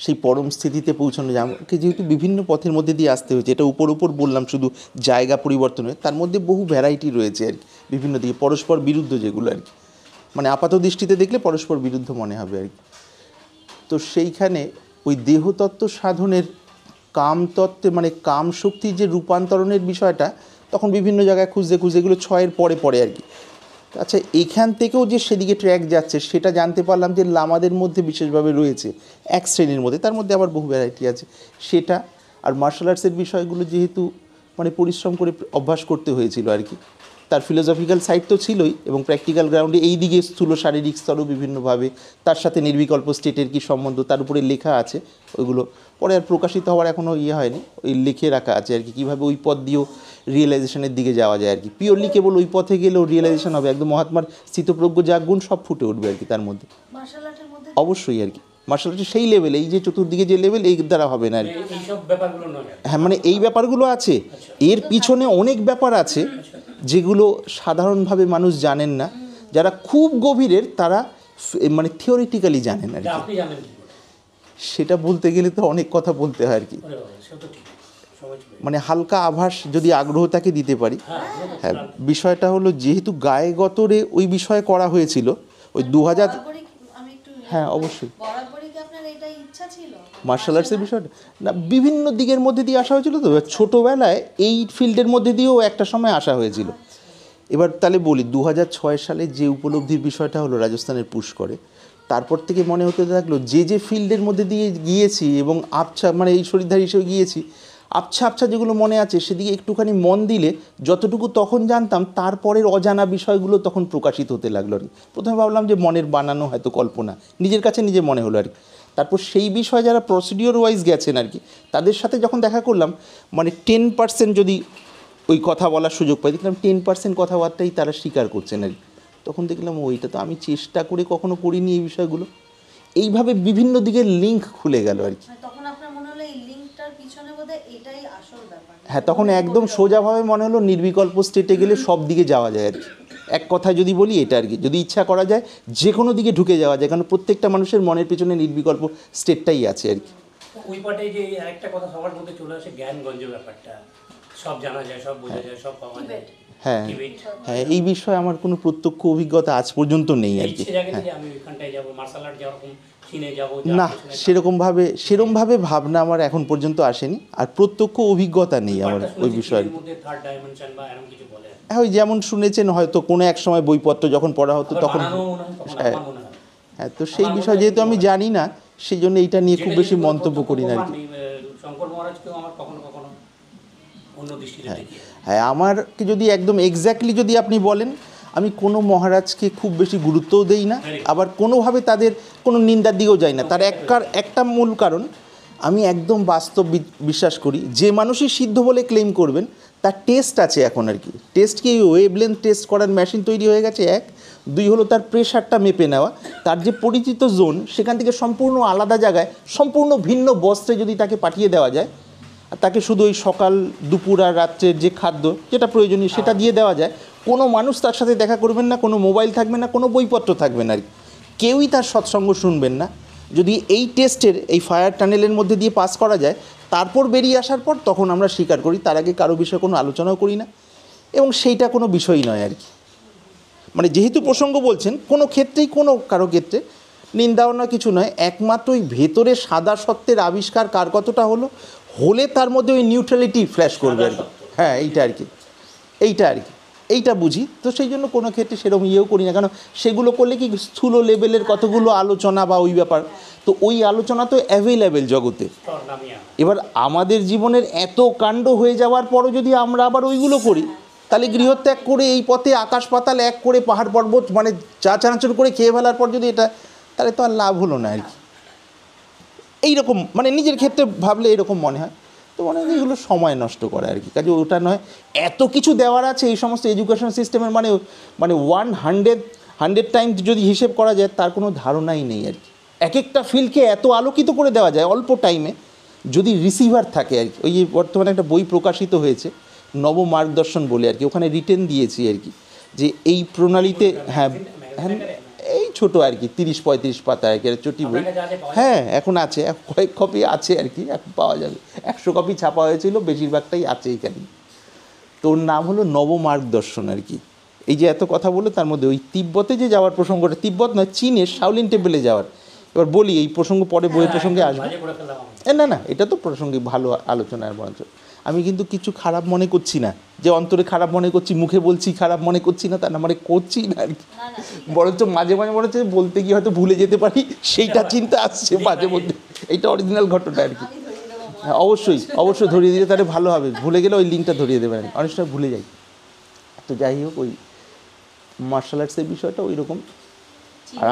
সেই পরম স্থিতিতে পৌঁছানো যায়, আমাকে যেহেতু বিভিন্ন পথের মধ্যে দিয়ে আসতে হয়েছে, এটা উপর বললাম শুধু জায়গা পরিবর্তন হয়ে, তার মধ্যে বহু ভ্যারাইটি রয়েছে আর কি, বিভিন্ন দিকে পরস্পর বিরুদ্ধ যেগুলো আর কি, মানে আপাত দৃষ্টিতে দেখলে পরস্পর বিরুদ্ধ মনে হবে আর কি। তো সেইখানে ওই দেহতত্ত্ব সাধনের কামতত্ত্বে মানে কাম শক্তির যে রূপান্তরণের বিষয়টা তখন বিভিন্ন জায়গায় খুঁজতে খুঁজতে এগুলো 6-এর পরে পরে আর কি। আচ্ছা, এখান থেকেও যে সেদিকে ট্র্যাক যাচ্ছে সেটা জানতে পারলাম যে লামাদের মধ্যে বিশেষভাবে রয়েছে এক শ্রেণীর মধ্যে, তার মধ্যে আবার বহু ভ্যারাইটি আছে সেটা। আর মার্শাল আর্টসের বিষয়গুলো যেহেতু মানে পরিশ্রম করে অভ্যাস করতে হয়েছিল আর কি, তার ফিলোসফিক্যাল সাইড তো ছিলই এবং প্র্যাকটিক্যাল গ্রাউন্ডে এই দিকে স্থূল শারীরিক স্তরও বিভিন্নভাবে, তার সাথে নির্বিকল্প স্টেটের কী সম্বন্ধ তার উপরে লেখা আছে। ওইগুলো পরে আর প্রকাশিত হওয়ার এখনও হয়নি, ওই লিখে রাখা আছে আর কি, কীভাবে ওই পথ দিয়েও রিয়েলাইজেশনের দিকে যাওয়া যায় আর কি। পিওরলি কেবল ওই পথে গেলেও রিয়েলাইজেশন হবে, একদম মহাত্মার স্থিতপ্রজ্ঞ যা গুণ সব ফুটে উঠবে আর কি তার মধ্যে। মার্শাল আর্টের মধ্যে অবশ্যই আর কি, মার্শাল আর্টের সেই লেভেল, এই যে চতুর্দিকে যে লেভেল এই দ্বারা হবে না আর কি। এইসব ব্যাপারগুলো নয়। হ্যাঁ, মানে এই ব্যাপারগুলো আছে, এর পিছনে অনেক ব্যাপার আছে যেগুলো সাধারণভাবে মানুষ জানেন না, যারা খুব গভীরের তারা মানে থিওরিটিক্যালি জানেন আর কি। আপনি জানেন কি করে? সেটা বলতে গেলে তো অনেক কথা বলতে হয় আর কি, ওরে বাবা, সে তো ঠিক সময় চলে। মানে হালকা আভাস যদি আগ্রহ তাকে দিতে পারি। হ্যাঁ, বিষয়টা হলো যেহেতু গায়ে গতরে ওই বিষয়ে করা হয়েছিল ওই 2000। বরাবরই আমি একটু হ্যাঁ, অবশ্যই বরাবরই কি আপনার এটাই ইচ্ছা ছিল মার্শাল আর্টসের বিষয়টা না, বিভিন্ন দিকের মধ্যে দিয়ে আসা হয়েছিল। তো ছোটোবেলায় এই ফিল্ডের মধ্যে দিয়েও একটা সময় আসা হয়েছিল। এবার তাহলে বলি 2006 সালে যে উপলব্ধির বিষয়টা হলো রাজস্থানের পুষ্করে, তারপর থেকে মনে হতে থাকলো যে ফিল্ডের মধ্যে দিয়ে গিয়েছি এবং আবছা মানে এই শরীরধারী হিসেবে গিয়েছি, আবছা আবছা যেগুলো মনে আছে সেদিকে একটুখানি মন দিলে যতটুকু তখন জানতাম তারপরের অজানা বিষয়গুলো তখন প্রকাশিত হতে লাগলো আর কি। প্রথমে ভাবলাম যে মনের বানানো হয়তো কল্পনা, নিজের কাছে নিজে মনে হলো আর কি। তারপর সেই বিষয়ে যারা প্রসিডিওর ওয়াইজ গেছেন আর কি, তাদের সাথে যখন দেখা করলাম, মানে 10% যদি ওই কথা বলার সুযোগ পাই, দেখলাম 10% কথাবার্তাই তারা স্বীকার করছেন আর কি। তখন দেখলাম ওইটা তো আমি চেষ্টা করে কখনো করিনি এই বিষয়গুলো। এইভাবে বিভিন্ন দিকের লিঙ্ক খুলে গেল আর কি। তখন আপনার মনে হলো এই লিংকটার পিছনে বোধহয় এটাই আসল ব্যাপার। হ্যাঁ, তখন একদম সোজাভাবে মনে হলো নির্বিকল্প স্টেটে গেলে সব দিকে যাওয়া যায় আর কি। এক কথায় যদি বলি এটা আর কি, যদি ইচ্ছা করা যায় যে কোনো দিকে ঢুকে যাওয়া যায়, কারণ প্রত্যেকটা মানুষের মনের পেছনে নির্বিকল্প স্টেটটাই আছে আর কি। ওই পাটে যে আরেকটা কথা সবার মধ্যে চলে আসে, জ্ঞানগঞ্জ ব্যাপারটা, সব জানা যায়, সব বোঝা যায়, সব পাওয়া যায়। হ্যাঁ টিবেট। হ্যাঁ, এই বিষয়ে আমার কোনো প্রত্যক্ষ অভিজ্ঞতা আজ পর্যন্ত নেই আর কি। ইচ্ছে জাগে যে আমি ওইখানটায় যাবো, মার্শাল আর্ট যেরকম চীনে যাবো, না, সেরকমভাবে ভাবনা আমার এখন পর্যন্ত আসেনি, আর প্রত্যক্ষ অভিজ্ঞতা নেই আমার ওই বিষয়ে। মধ্যে থার্ড ডাইমেনশন বা এরকম কিছু বলে। হ্যাঁ, ওই যেমন শুনেছেন হয়তো কোনো এক সময় বইপত্র যখন পড়া হতো তখন। হ্যাঁ, তো সেই বিষয় যেহেতু আমি জানি না, সেই জন্য এইটা নিয়ে খুব বেশি মন্তব্য করি না আর কি। শঙ্কর মহারাজকেও আমার কখনো কখনো অন্য দৃষ্টিতে দেখি। হ্যাঁ, আমারকে যদি একদম এক্স্যাক্টলি যদি আপনি বলেন, আমি কোনো মহারাজকে খুব বেশি গুরুত্বও দেই না, আবার কোনোভাবে তাদের কোনো নিন্দার দিকেও যাই না। তার একটা মূল কারণ, আমি একদম বাস্তব বিশ্বাস করি যে মানুষই সিদ্ধ বলে ক্লেম করবেন তার টেস্ট আছে এখন আর কি। টেস্ট কি ওয়েভলেন্থ টেস্ট করার মেশিন তৈরি হয়ে গেছে, 1, 2 হলো তার প্রেশারটা মেপে নেওয়া, তার যে পরিচিত জোন সেখান থেকে সম্পূর্ণ আলাদা জায়গায় সম্পূর্ণ ভিন্ন বস্ত্রে যদি তাকে পাঠিয়ে দেওয়া যায়, আর তাকে শুধু ওই সকাল দুপুর আর রাত্রের যে খাদ্য যেটা প্রয়োজনীয় সেটা দিয়ে দেওয়া যায়, কোনো মানুষ তার সাথে দেখা করবেন না, কোনো মোবাইল থাকবে না, কোনো বইপত্র থাকবে না আর কি, কেউই তার সৎসঙ্গ শুনবেন না। যদি এই টেস্টের এই ফায়ার টানেলের মধ্যে দিয়ে পাস করা যায়, তারপর বেরিয়ে আসার পর তখন আমরা স্বীকার করি, তার আগে কারো বিষয়ে কোনো আলোচনাও করি না, এবং সেইটা কোনো বিষয় নয় আর কি। মানে যেহেতু প্রসঙ্গ বলছেন, কোনো ক্ষেত্রেই কোনো কারো ক্ষেত্রে নিন্দাও না কিছু নয়, একমাত্র ওই ভেতরে সাদা সত্যের আবিষ্কার কার কতটা হলে তার মধ্যে ওই নিউট্রালিটি ফ্ল্যাশ করবে আর কি। হ্যাঁ, এইটা আর কি, এইটা বুঝি তো, সেই জন্য কোনো ক্ষেত্রে সেরকম ইয়েও করি না, কারণ সেগুলো করলে কি স্থূল লেভেলের কতগুলো আলোচনা বা ওই ব্যাপার, তো ওই আলোচনা তো অ্যাভেলেবেল জগতে। এবার আমাদের জীবনের এত কাণ্ড হয়ে যাওয়ার পরও যদি আমরা আবার ওইগুলো করি, তাহলে গৃহত্যাগ করে এই পথে আকাশ পাতাল এক করে পাহাড় পর্বত মানে চানাচুর করে খেয়ে ফেলার পর যদি এটা, তাহলে তো আর লাভ হলো না আর কি। এইরকম মানে নিজের ক্ষেত্রে ভাবলে এরকম মনে হয়, তো মনে হয় এগুলো সময় নষ্ট করে আর কি। কাজে ওটা নয়, এত কিছু দেওয়ার আছে এই সমস্ত এডুকেশন সিস্টেমের, মানে 100 টাইম যদি হিসেব করা যায় তার কোনো ধারণাই নেই আর কি। এক একটা ফিল্ডকে এত আলোকিত করে দেওয়া যায় অল্প টাইমে, যদি রিসিভার থাকে আর কি। ওই যে বর্তমানে একটা বই প্রকাশিত হয়েছে নব মার্গদর্শন বলে আর কি, ওখানে রিটেন দিয়েছি আর কি, যে এই প্রণালীতে, হ্যাঁ এই ছোটো আর কি 30-35 পাতা আর কি, চটি বই। হ্যাঁ, এখন আছে, কয়েক কপি আছে আর কি, এখন পাওয়া যাবে। 100 কপি ছাপা হয়েছিল, বেশিরভাগটাই আছে এইখানে। তোর নাম হলো নবমার্গদর্শন আর কি। এই যে এত কথা বলে তার মধ্যে ওই তিব্বতে যে যাওয়ার প্রসঙ্গটা, তিব্বত নয়, চীনের শাওলিন টেম্পেলে যাওয়ার, এবার বলি এই প্রসঙ্গ পরে বইয়ের প্রসঙ্গে আসবে। না, এটা তো প্রসঙ্গে ভালো আলোচনার বরঞ্চ। আমি কিন্তু কিছু খারাপ মনে করছি না, যে অন্তরে খারাপ মনে করছি, মুখে বলছি খারাপ মনে করছি না, তা না, মানে করছি না আর কি। না না ঠিক বরঞ্চ মাঝে মাঝে মনে হচ্ছে বলতে গিয়ে হয়তো ভুলে যেতে পারি, সেইটা চিন্তা আসছে মাঝে মধ্যে। এইটা অরিজিনাল ঘটনা আর কি। আমি ধরে নেবো মনে হ্যাঁ, অবশ্যই ধরিয়ে দিলে তাহলে ভালো হবে, ভুলে গেলে ওই লিঙ্কটা ধরিয়ে দেবেন। অনেক সময় ভুলে যাই। তো যাই হোক, ওই মার্শাল আর্টসের বিষয়টা ওই রকম। আর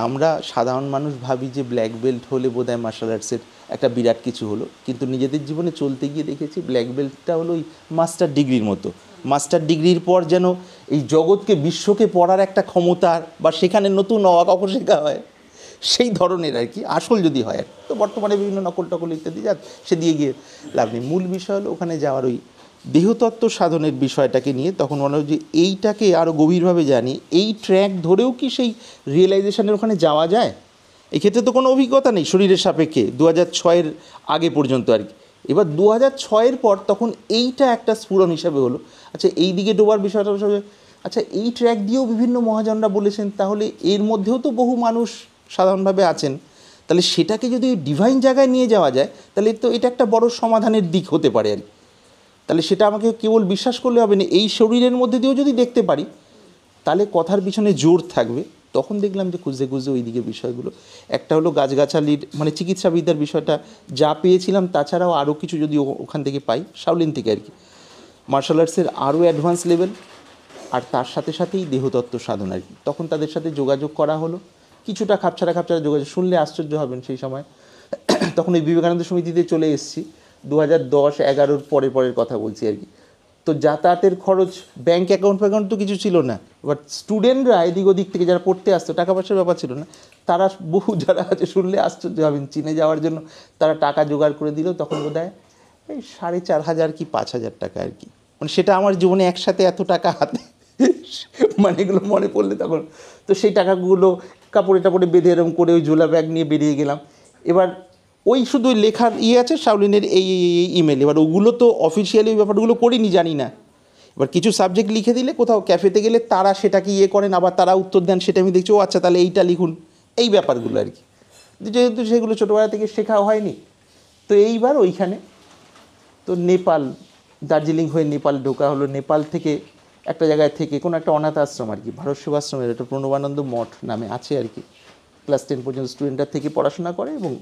আমরা সাধারণ মানুষ ভাবি যে ব্ল্যাক বেল্ট হলে বোধহয় মার্শাল আর্টসের একটা বিরাট কিছু হলো, কিন্তু নিজেদের জীবনে চলতে গিয়ে দেখেছি ব্ল্যাক বেল্টটা হলো ওই মাস্টার ডিগ্রির মতো। মাস্টার ডিগ্রির পর যেন এই জগৎকে, বিশ্বকে পড়ার একটা ক্ষমতার, বা সেখানে নতুন অবাক শেখা হয়, সেই ধরনের আর কি, আসল যদি হয় আর কি। তো বর্তমানে বিভিন্ন নকল টকল ইত্যাদি যাক, সে দিয়ে গিয়ে লাভ নেই। মূল বিষয় হলো ওখানে যাওয়ার ওই দেহতত্ত্ব সাধনের বিষয়টাকে নিয়ে। তখন মনে হয় যে এইটাকে আরও গভীরভাবে জানি, এই ট্র্যাক ধরেও কি সেই রিয়েলাইজেশনের ওখানে যাওয়া যায়। এক্ষেত্রে তো কোনো অভিজ্ঞতা নেই শরীরের সাপেক্ষে 2006-এর আগে পর্যন্ত আর কি। এবার 2006-এর পর তখন এইটা একটা স্ফুরণ হিসাবে হলো, আচ্ছা এই দিকে ডোবার বিষয়টা হিসাবে, আচ্ছা এই ট্র্যাক দিয়েও বিভিন্ন মহাজনরা বলেছেন, তাহলে এর মধ্যেও তো বহু মানুষ সাধারণভাবে আছেন, তাহলে সেটাকে যদি ডিভাইন জায়গায় নিয়ে যাওয়া যায়, তাহলে তো এটা একটা বড় সমাধানের দিক হতে পারে আর কি। তাহলে সেটা আমাকে কেবল বিশ্বাস করলে হবে না, এই শরীরের মধ্যে দিয়েও যদি দেখতে পারি, তাহলে কথার পিছনে জোর থাকবে। তখন দেখলাম যে খুঁজতে ওই দিকের বিষয়গুলো, একটা হলো গাছগাছালির মানে চিকিৎসাবিদ্যার বিষয়টা যা পেয়েছিলাম, তাছাড়াও আরও কিছু যদি ওখান থেকে পাই, শাওলিন থেকে আর কি, মার্শাল আর্টসের আরও অ্যাডভান্স লেভেল, আর তার সাথে সাথেই দেহতত্ত্ব সাধন আর কি। তখন তাদের সাথে যোগাযোগ করা হলো, কিছুটা খাপছাড়া যোগাযোগ, শুনলে আশ্চর্য হবেন সেই সময়। তখন ওই বিবেকানন্দ সমিতিতে চলে এসেছি, 2010-11 পরের কথা বলছি আর কি। তো যাতায়াতের খরচ, ব্যাঙ্ক অ্যাকাউন্ট তো কিছু ছিল না। এবার স্টুডেন্টরা এদিক ওদিক থেকে যারা পড়তে আসতো, টাকা পয়সার ব্যাপার ছিল না, তারা বহু যারা আছে শুনলে আশ্চর্য হবেন, চীনে যাওয়ার জন্য তারা টাকা জোগাড় করে দিল। তখন বোধহয় এই 4,500 কি 5,000 টাকা আর কি। মানে সেটা আমার জীবনে একসাথে এত টাকা হাতে, মানে এগুলো মনে পড়লে তখন। তো সেই টাকাগুলো কাপড়ে টাপড়ে বেঁধে এরকম করে ওই ঝোলা ব্যাগ নিয়ে বেরিয়ে গেলাম। এবার ওই শুধু লেখার আছে শাওলিনের এই ইমেল, এবার ওগুলো তো অফিসিয়ালি ওই ব্যাপারগুলো করিনি, জানি না। এবার কিছু সাবজেক্ট লিখে দিলে কোথাও ক্যাফেতে গেলে তারা সেটাকে করেন, আবার তারা উত্তর দেন, সেটা আমি দেখছি, ও আচ্ছা তাহলে এইটা লিখুন, এই ব্যাপারগুলো আর কি, যেহেতু সেগুলো ছোটোবেলা থেকে শেখা হয়নি। তো এইবার ওইখানে তো নেপাল, দার্জিলিং হয়ে নেপাল ঢোকা হলো। নেপাল থেকে একটা জায়গায় থেকে কোনো একটা অনাথ আশ্রম আর কি, ভারত সেবাশ্রমের একটা প্রণবানন্দ মঠ নামে আছে আর কি, ক্লাস 10 পর্যন্ত স্টুডেন্টরা থেকে পড়াশোনা করে, এবং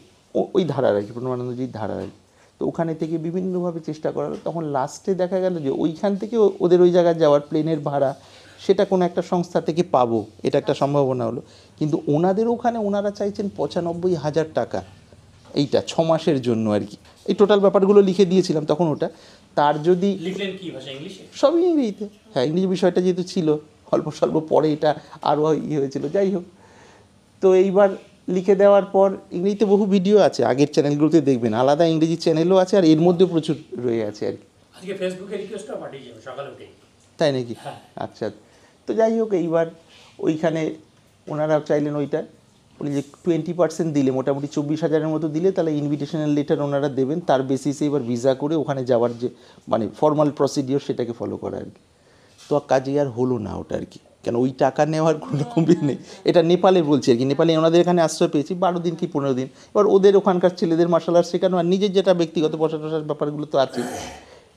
ওই ধারার আর কি, প্রণবানন্দজির ধারার আর কি। তো ওখানে থেকে বিভিন্নভাবে চেষ্টা করা হলো। তখন লাস্টে দেখা গেল যে ওইখান থেকে ওদের ওই জায়গায় যাওয়ার প্লেনের ভাড়া সেটা কোনো একটা সংস্থা থেকে পাবো, এটা একটা সম্ভাবনা হলো। কিন্তু ওনাদের ওখানে ওনারা চাইছেন 95,000 টাকা, এইটা 6 মাসের জন্য আর কি। এই টোটাল ব্যাপারগুলো লিখে দিয়েছিলাম তখন। ওটা তার যদি লিখলেন কি ভাষা, ইংলিশে? সবই ইংরেজিতে, হ্যাঁ ইংরেজি বিষয়টা যেহেতু ছিল অল্প স্বল্প, পরে এটা আরও হয়েছিল, যাই হোক। তো এইবার লিখে দেওয়ার পর ইংরেজিতে বহু ভিডিও আছে, আগের চ্যানেলগুলোতে দেখবেন, আলাদা ইংরেজি চ্যানেলও আছে, আর এর মধ্যে প্রচুর রয়ে আছে আর কি। আজকে ফেসবুকে রিকোয়েস্টও পাঠিয়েছি সকালে উঠে। তাই নাকি? হ্যাঁ। আচ্ছা। তো যাই হোক, এইবার ওইখানে ওনারা চাইলেন ওইটা, উনি যে 20% দিলে, মোটামুটি 24,000-এর মতো দিলে, তাহলে ইনভিটেশনাল লেটার ওনারা দেবেন, তার বেসিসে এবার ভিসা করে ওখানে যাওয়ার যে মানে ফর্মাল প্রসিডিওর সেটাকে ফলো করা আর কি। তো কাজে আর হলো না ওটা আর কি, কেন ওই টাকা নেওয়ার কোনো রকম নেই। এটা নেপালে বলছি আর কি, নেপালে ওনাদের এখানে আশ্রয় পেয়েছি 12 দিন কি 15 দিন। এবার ওদের ওখানকার ছেলেদের মার্শাল আর্ট শেখানো, আর নিজের যেটা ব্যক্তিগত বসা টসার ব্যাপারগুলো তো আছে,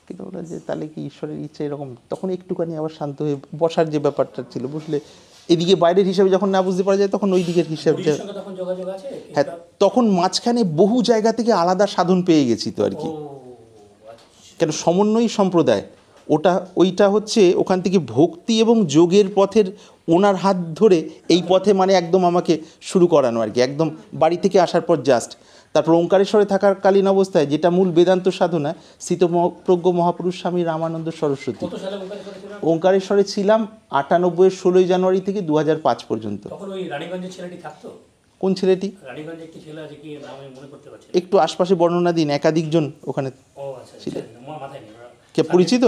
কিন্তু ওরা যে তাহলে কি ঈশ্বরের ইচ্ছে এরকম, তখন একটুখানি আবার শান্ত হয়ে বসার যে ব্যাপারটা ছিল, বুঝলে, এদিকে বাইরের হিসাবে যখন না বুঝতে পারা যায়, তখন ওই দিকের হিসাব। তখন যোগাযোগ আছে? হ্যাঁ, তখন মাঝখানে বহু জায়গা থেকে আলাদা সাধন পেয়ে গেছি তো আর কি। কেন সমন্বয়ী সম্প্রদায় ওইটা হচ্ছে ওখান থেকে ভক্তি এবং যোগের পথের ওনার হাত ধরে এই পথে মানে একদম আমাকে শুরু করানো আর কি, একদম বাড়ি থেকে আসার পর জাস্ট। তারপর ওঙ্কারেশ্বরে থাকাকালীন অবস্থায়, যেটা মূল বেদান্ত সাধনা, স্থিতপ্রজ্ঞ মহাপুরুষ স্বামী রামানন্দ সরস্বতী, কত সালে ওঙ্কারেশ্বরে ছিলেন? ওঙ্কারেশ্বরে ছিলাম 98-এর 16 জানুয়ারি থেকে 2005 পর্যন্ত। তখন ওই রানীগঞ্জের ছেলেটি থাকতো? কোন ছেলেটি? রানীগঞ্জে একটি ছেলে আছে, কি নাম আমি মনে করতে পারছি না। একটু আশপাশে বর্ণনা দিন, একাধিকজন ওখানে ও আচ্ছা, ছিলেন, আমার মাথায় নেই। কে পরিচিত?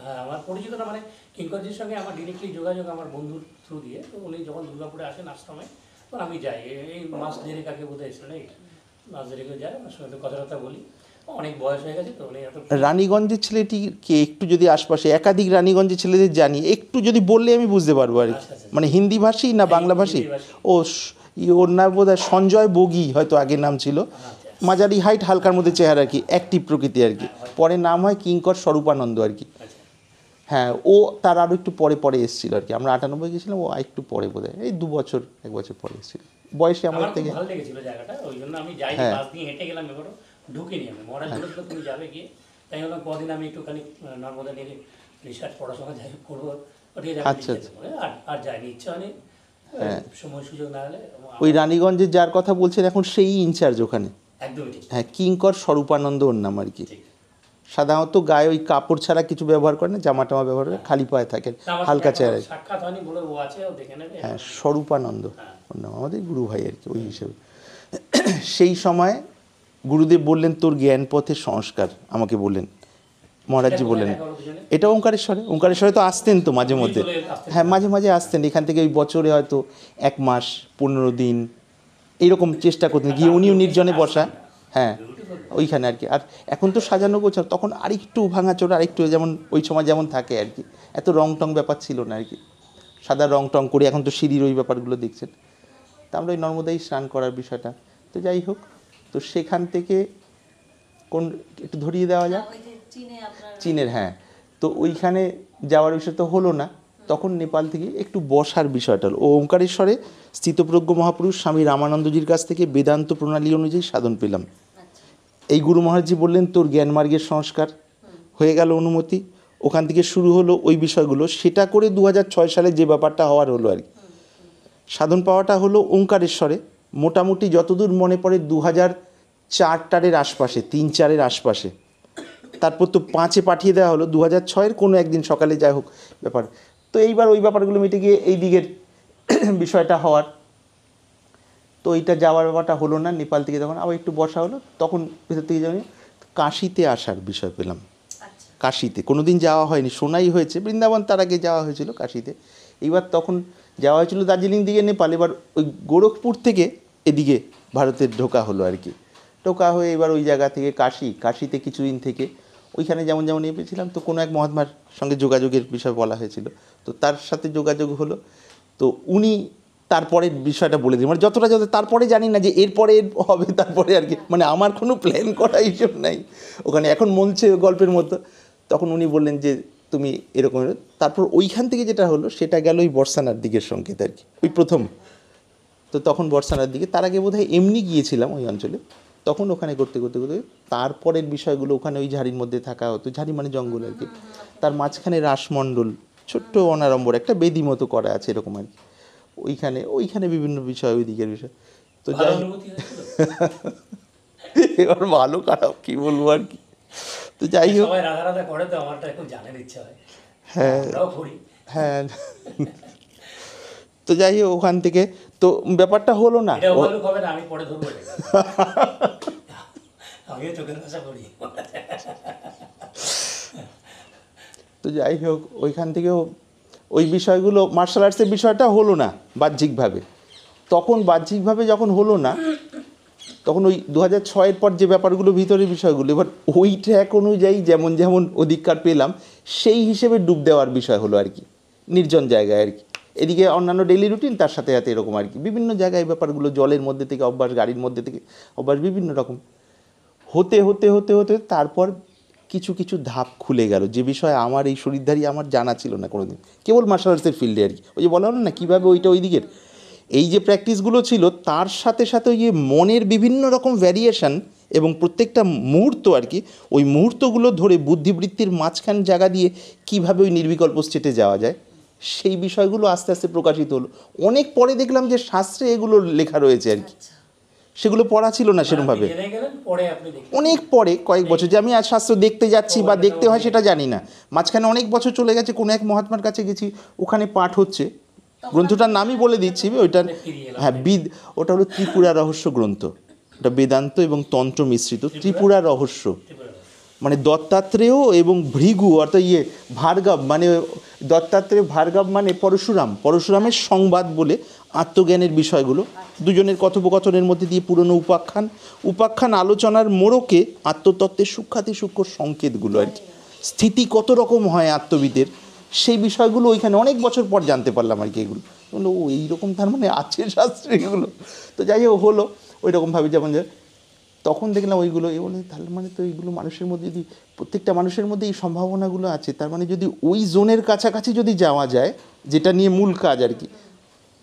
হ্যাঁ, আমার পরিচিত না, মানে কিঙ্করজির সঙ্গে আমার ডিরেক্টলি যোগাযোগ আমার বন্ধুর থ্রু দিয়ে। তো উনি যখন দুর্গাপুরে আসেন আশ্রমে, তখন আমি যাই, এই মাস দেড়েক আগে বোধহয় এসেছিলেন, এই মাস দেড়েকে যাই, আমার সঙ্গে কথাবার্তা বলি। অনেক বয়স হয়ে গেছে তো উনি এত। রানীগঞ্জের ছেলেটিকে একটু যদি আশপাশে একাধিক রানীগঞ্জের ছেলেদের জানি, একটু যদি বললে আমি বুঝতে পারবো আর কি। আচ্ছা, আচ্ছা। মানে হিন্দি ভাষী না বাংলা ভাষী? ও ওর নাম বোধ হয় সঞ্জয় বগি, হয়তো আগের নাম ছিল। মাঝারি হাইট, হালকার মধ্যে চেহারা আর কি, অ্যাক্টিভ প্রকৃতি আর কি। পরে নাম হয় কিঙ্কর স্বরূপানন্দ আর কি। আচ্ছা। হ্যাঁ, ও তার আরও একটু পরে পরে এসেছিল আর কি। আমরা 98 গেছিলাম, ও একটু পরে বোধ হয় এই 2 বছর 1 বছর পরে এসেছিল, বয়সে আমার আমার খুব থেকে। ভালো লেগেছিল জায়গাটা, ওই জন্য আমি যাইনি, হ্যাঁ। বাস দিয়ে হেঁটে গেলাম, এবারও ঢুকিনি আমি। মহারাজ বলেছিল তুমি যাবে গিয়ে, তাই বললাম কদিন আমি একটুখানি নর্মদা নিয়ে রিসার্চ পড়াশোনা যাই করবো, ওটিকে যাবে আচ্ছা, আর যাইনি, ইচ্ছা হয়নি, হ্যাঁ। সময় সুযোগ না হলে। ওই রানীগঞ্জের যার কথা বলছেন এখন সেই ইনচার্জ ওখানে। একদমই ঠিক। হ্যাঁ, কিঙ্কর স্বরূপানন্দ ওর নাম আর কি। ঠিক। সাধারণত গায়ে ওই কাপড় ছাড়া কিছু ব্যবহার করে না, জামা টামা ব্যবহার করে, খালি পায়ে থাকেন, না, আমার হালকা সাথে চেহারা। এখনো সাক্ষাৎ হয়নি বলে ও আছে, ও দেখে নেবে। হ্যাঁ, স্বরূপানন্দ হ্যাঁ। ওর নাম, আমাদের গুরু ভাই আর কি ওই হিসেবে। সেই সময় গুরুদেব বললেন তোর জ্ঞান পথের সংস্কার, আমাকে বললেন, মহারাজজি বললেন। এটা ওঙ্কারেশ্বরে, ওঙ্কারেশ্বরে তো আসতেন তো মাঝে মধ্যে। হ্যাঁ, মাঝে মাঝে আসতেন এখান থেকে, ওই বছরে হয়তো 1 মাস 15 দিন এইরকম চেষ্টা করতেন গিয়ে উনিও নির্জনে বসা। হ্যাঁ, ওইখানে আর কি। আর এখন তো সাজানো গোছানো, তখন আরেকটু ভাঙাচোরা, আরেকটু যেমন ওই সময় যেমন থাকে আর কি, এত রং টং ব্যাপার ছিল না আর কি, সাদা রং টং করে। এখন তো সিঁড়ির ওই ব্যাপারগুলো দেখছেন। তা আমরা ওই নর্মদায় স্নান করার বিষয়টা, তো যাই হোক, তো সেখান থেকে কোন একটু ধরিয়ে দেওয়া যায় ওই যে চীনে আপনার চীনের। হ্যাঁ, তো ওইখানে যাওয়ার বিষয় তো হলো না, তখন নেপাল থেকে একটু বসার বিষয়টা হলো। ও ওঙ্কারেশ্বরে স্থিতপ্রজ্ঞ মহাপুরুষ স্বামী রামানন্দজির কাছ থেকে বেদান্ত প্রণালী অনুযায়ী সাধন পেলাম। আচ্ছা। এই গুরু মহারাজজি বললেন তোর জ্ঞানমার্গের সংস্কার হয়ে গেল, অনুমতি। ওখান থেকে শুরু হলো ওই বিষয়গুলো, সেটা করে 2006 সালে যে ব্যাপারটা হওয়ার হলো আর কি। সাধন পাওয়াটা হলো ওঙ্কারেশ্বরে, মোটামুটি যতদূর মনে পড়ে 2004-এর আশপাশে, 3-4-এর আশপাশে। তারপর তো 5-এ পাঠিয়ে দেওয়া হলো 2006-এর কোনো একদিন সকালে, যাই হোক ব্যাপার। তো এইবার ওই ব্যাপারগুলো মিটে গিয়ে এই দিকের বিষয়টা হওয়ার, তো এইটা যাওয়ার ব্যাপারটা হলো না। নেপাল থেকে যখন আবার একটু বসা হলো, তখন ভেতর থেকে জানি কাশিতে আসার বিষয় পেলাম। আচ্ছা। কাশিতে কোনো দিন যাওয়া হয়নি, শোনাই হয়েছে, বৃন্দাবন তার আগে যাওয়া হয়েছিল কাশিতে। এইবার তখন যাওয়া হয়েছিল দার্জিলিং দিকে নেপাল, এবার ওই গোরখপুর থেকে এদিকে ভারতের ঢোকা হলো আর কি। ঢোকা হয়ে এবার ওই জায়গা থেকে কাশিতে কিছুদিন থেকে ওইখানে যেমন যেমন পেয়েছিলাম, তো কোনো এক মহাত্মার সঙ্গে যোগাযোগের বিষয় বলা হয়েছিল, তো তার সাথে যোগাযোগ হলো। তো উনি তারপরের বিষয়টা বলে দিন, মানে যতটা তারপরে জানি না যে এরপরে হবে তারপরে আর কি, মানে আমার কোনো প্ল্যান করা এইসব নাই ওখানে, এখন মনছে গল্পের মতো। তখন উনি বললেন যে তুমি এরকম, তারপর ওইখান থেকে যেটা হলো সেটা গেল ওই বর্ষানার দিকের সংকেত আর কি, ওই প্রথম। তো তখন বর্ষানার দিকে, তার আগে বোধহয় এমনি গিয়েছিলাম ওই অঞ্চলে, তখন ওখানে করতে করতে করতে তারপরের বিষয়গুলো ওখানে ওই ঝাড়ির মধ্যে থাকা হতো, ঝাড়ি মানে জঙ্গল আর কি, তার মাঝখানে রাসমণ্ডল ছোট্ট অনারম্বর একটা বেদি মতো করা আছে এরকম আর কি, ওইখানে বিভিন্ন বিষয়, ওই দিকের বিষয়। তো ভালো যাই অনুভূতি হয়েছিল? এবার ভালো খারাপ কী বলবো আর কি। তো যাই হোক, সবাই রাধা রাধা করে, তো আমারটা এখন জানার ইচ্ছা হয়। হ্যাঁ আমরাও করি। হ্যাঁ, তো যাই হোক ওখান থেকে তো ব্যাপারটা হলো না। এটা ভালো হবে না, আমি পরে ধরবো এটা। আমিও চোখের ভাষা করি। তো যাই হোক ওইখান থেকেও ওই বিষয়গুলো, মার্শাল আর্টসের বিষয়টা হলো না বাহ্যিকভাবে। তখন বাহ্যিকভাবে যখন হলো না, তখন ওই 2006-এর পর যে ব্যাপারগুলো ভিতরের বিষয়গুলো, এবার ওই ট্র্যাক অনুযায়ী যেমন যেমন অধিকার পেলাম সেই হিসেবে ডুব দেওয়ার বিষয় হলো আর কি, নির্জন জায়গায় আর কি। এদিকে অন্যান্য ডেইলি রুটিন, তার সাথে সাথে এরকম আর কি বিভিন্ন জায়গায় ব্যাপারগুলো, জলের মধ্যে থেকে অভ্যাস, গাড়ির মধ্যে থেকে অভ্যাস, বিভিন্ন রকম হতে হতে হতে হতে তারপর কিছু কিছু ধাপ খুলে গেল, যে বিষয়ে আমার এই শরীরধারী আমার জানা ছিল না কোনোদিন, কেবল মার্শাল আর্টসের ফিল্ডে আর কি। ওই যে বলা হলো না কীভাবে ওইটা ওই দিকের এই যে প্র্যাকটিসগুলো ছিল, তার সাথে সাথে ওই যে মনের বিভিন্ন রকম ভ্যারিয়েশন এবং প্রত্যেকটা মুহূর্ত আর কি, ওই মুহূর্তগুলো ধরে বুদ্ধিবৃত্তির মাঝখান জায়গা দিয়ে কীভাবে ওই নির্বিকল্প স্টেটে যাওয়া যায়, সেই বিষয়গুলো আস্তে আস্তে প্রকাশিত হলো। অনেক পরে দেখলাম যে শাস্ত্রে এগুলো লেখা রয়েছে আর কি, সেগুলো পড়া ছিল না সেরকমভাবে। জেনে গেলেন, পরে আপনি দেখলেন। অনেক পরে, কয়েক বছর, যে আমি আজ শাস্ত্র দেখতে যাচ্ছি বা দেখতে হয় সেটা জানি না, মাঝখানে অনেক বছর চলে গেছে, কোনো এক মহাত্মার কাছে গেছি, ওখানে পাঠ হচ্ছে, গ্রন্থটার নামই বলে দিচ্ছি ওইটা, হ্যাঁ ওটা হলো ত্রিপুরা রহস্য গ্রন্থ, ওটা বেদান্ত এবং তন্ত্র মিশ্রিত ত্রিপুরা রহস্য, মানে দত্তাত্রেয় এবং ভৃগু অর্থাৎ ভার্গব, মানে দত্তাত্রেয় ভার্গব মানে পরশুরামের সংবাদ বলে আত্মজ্ঞানের বিষয়গুলো, দুজনের কথোপকথনের মধ্যে দিয়ে পুরনো উপাখ্যান আলোচনার মোড়কে আত্মতত্ত্বের সূক্ষ্মাতি সূক্ষ্ম সংকেতগুলো আর কি, স্থিতি কত রকম হয় আত্মবিদের, সেই বিষয়গুলো ওইখানে অনেক বছর পর জানতে পারলাম আর কি। এগুলো বললো এইরকম তার মানে আছে শাস্ত্রে এগুলো। তো যাই হোক হলো ওই রকমভাবে, যেমন যে তখন দেখলাম ওইগুলো এ বলে তাহলে মানে তো এইগুলো মানুষের মধ্যে যদি প্রত্যেকটা মানুষের মধ্যে এই সম্ভাবনাগুলো আছে, তার মানে যদি ওই জোনের কাছাকাছি যদি যাওয়া যায়, যেটা নিয়ে মূল কাজ আর কি,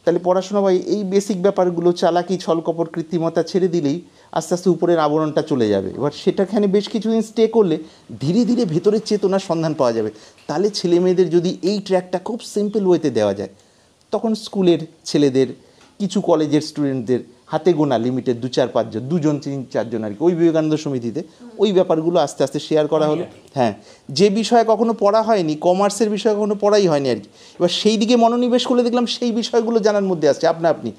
তাহলে পড়াশোনা বা এই বেসিক ব্যাপারগুলো চালাকি ছলকপট কৃত্রিমতা ছেড়ে দিলেই আস্তে আস্তে উপরের আবরণটা চলে যাবে। এবার সেটাখানে বেশ কিছুদিন স্টে করলে ধীরে ধীরে ভেতরের চেতনার সন্ধান পাওয়া যাবে। তাহলে ছেলে মেয়েদের যদি এই ট্র্যাকটা খুব সিম্পল ওয়েতে দেওয়া যায়, তখন স্কুলের ছেলেদের, কিছু কলেজের স্টুডেন্টদের হাতে গোনা লিমিটেড 2-4-5 জন, 2-4 জন আর কি, ওই বিবেকানন্দ সমিতিতে ওই ব্যাপারগুলো আস্তে আস্তে শেয়ার করা হলো। হ্যাঁ, যে বিষয়ে কখনো পড়া হয়নি, কমার্সের বিষয়ে কখনো পড়াই হয়নি আর কি, এবার সেই দিকে মনোনিবেশ করে দেখলাম সেই বিষয়গুলো জানার মধ্যে আসছে। আপনি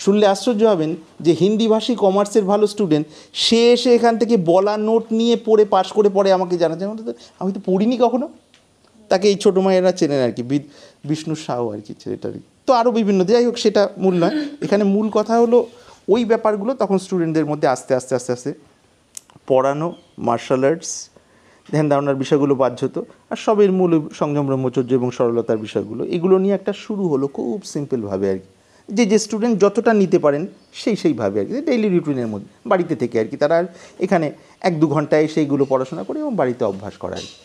শুনলে আশ্চর্য হবেন যে হিন্দিভাষী কমার্সের ভালো স্টুডেন্ট, সে এসে এখান থেকে বলা নোট নিয়ে পড়ে পাশ করে পড়ে আমাকে জানাচ্ছে, আমি তো পড়িনি কখনো। তাকে এই ছোটো মায়েরা চেনেন আর কি, বিষ্ণু সাউ আর কি ছেলেটারই। তো আরও বিভিন্ন, যাই হোক সেটা মূল নয়, এখানে মূল কথা হলো ওই ব্যাপারগুলো তখন স্টুডেন্টদের মধ্যে আস্তে আস্তে আস্তে আস্তে পড়ানো, মার্শাল আর্টস, ধ্যান ধারণার বিষয়গুলো বাধ্যত, আর সবের মূল সংযম ব্রহ্মচর্য এবং সরলতার বিষয়গুলো, এগুলো নিয়ে একটা শুরু হলো খুব সিম্পলভাবে আর কি। যে স্টুডেন্ট যতটা নিতে পারেন সেইভাবে আর কি, ডেইলি রুটিনের মধ্যে বাড়িতে থেকে আর কি, তারা আর এখানে 1-2 ঘন্টায় সেইগুলো পড়াশোনা করে এবং বাড়িতে অভ্যাস করা আর কি।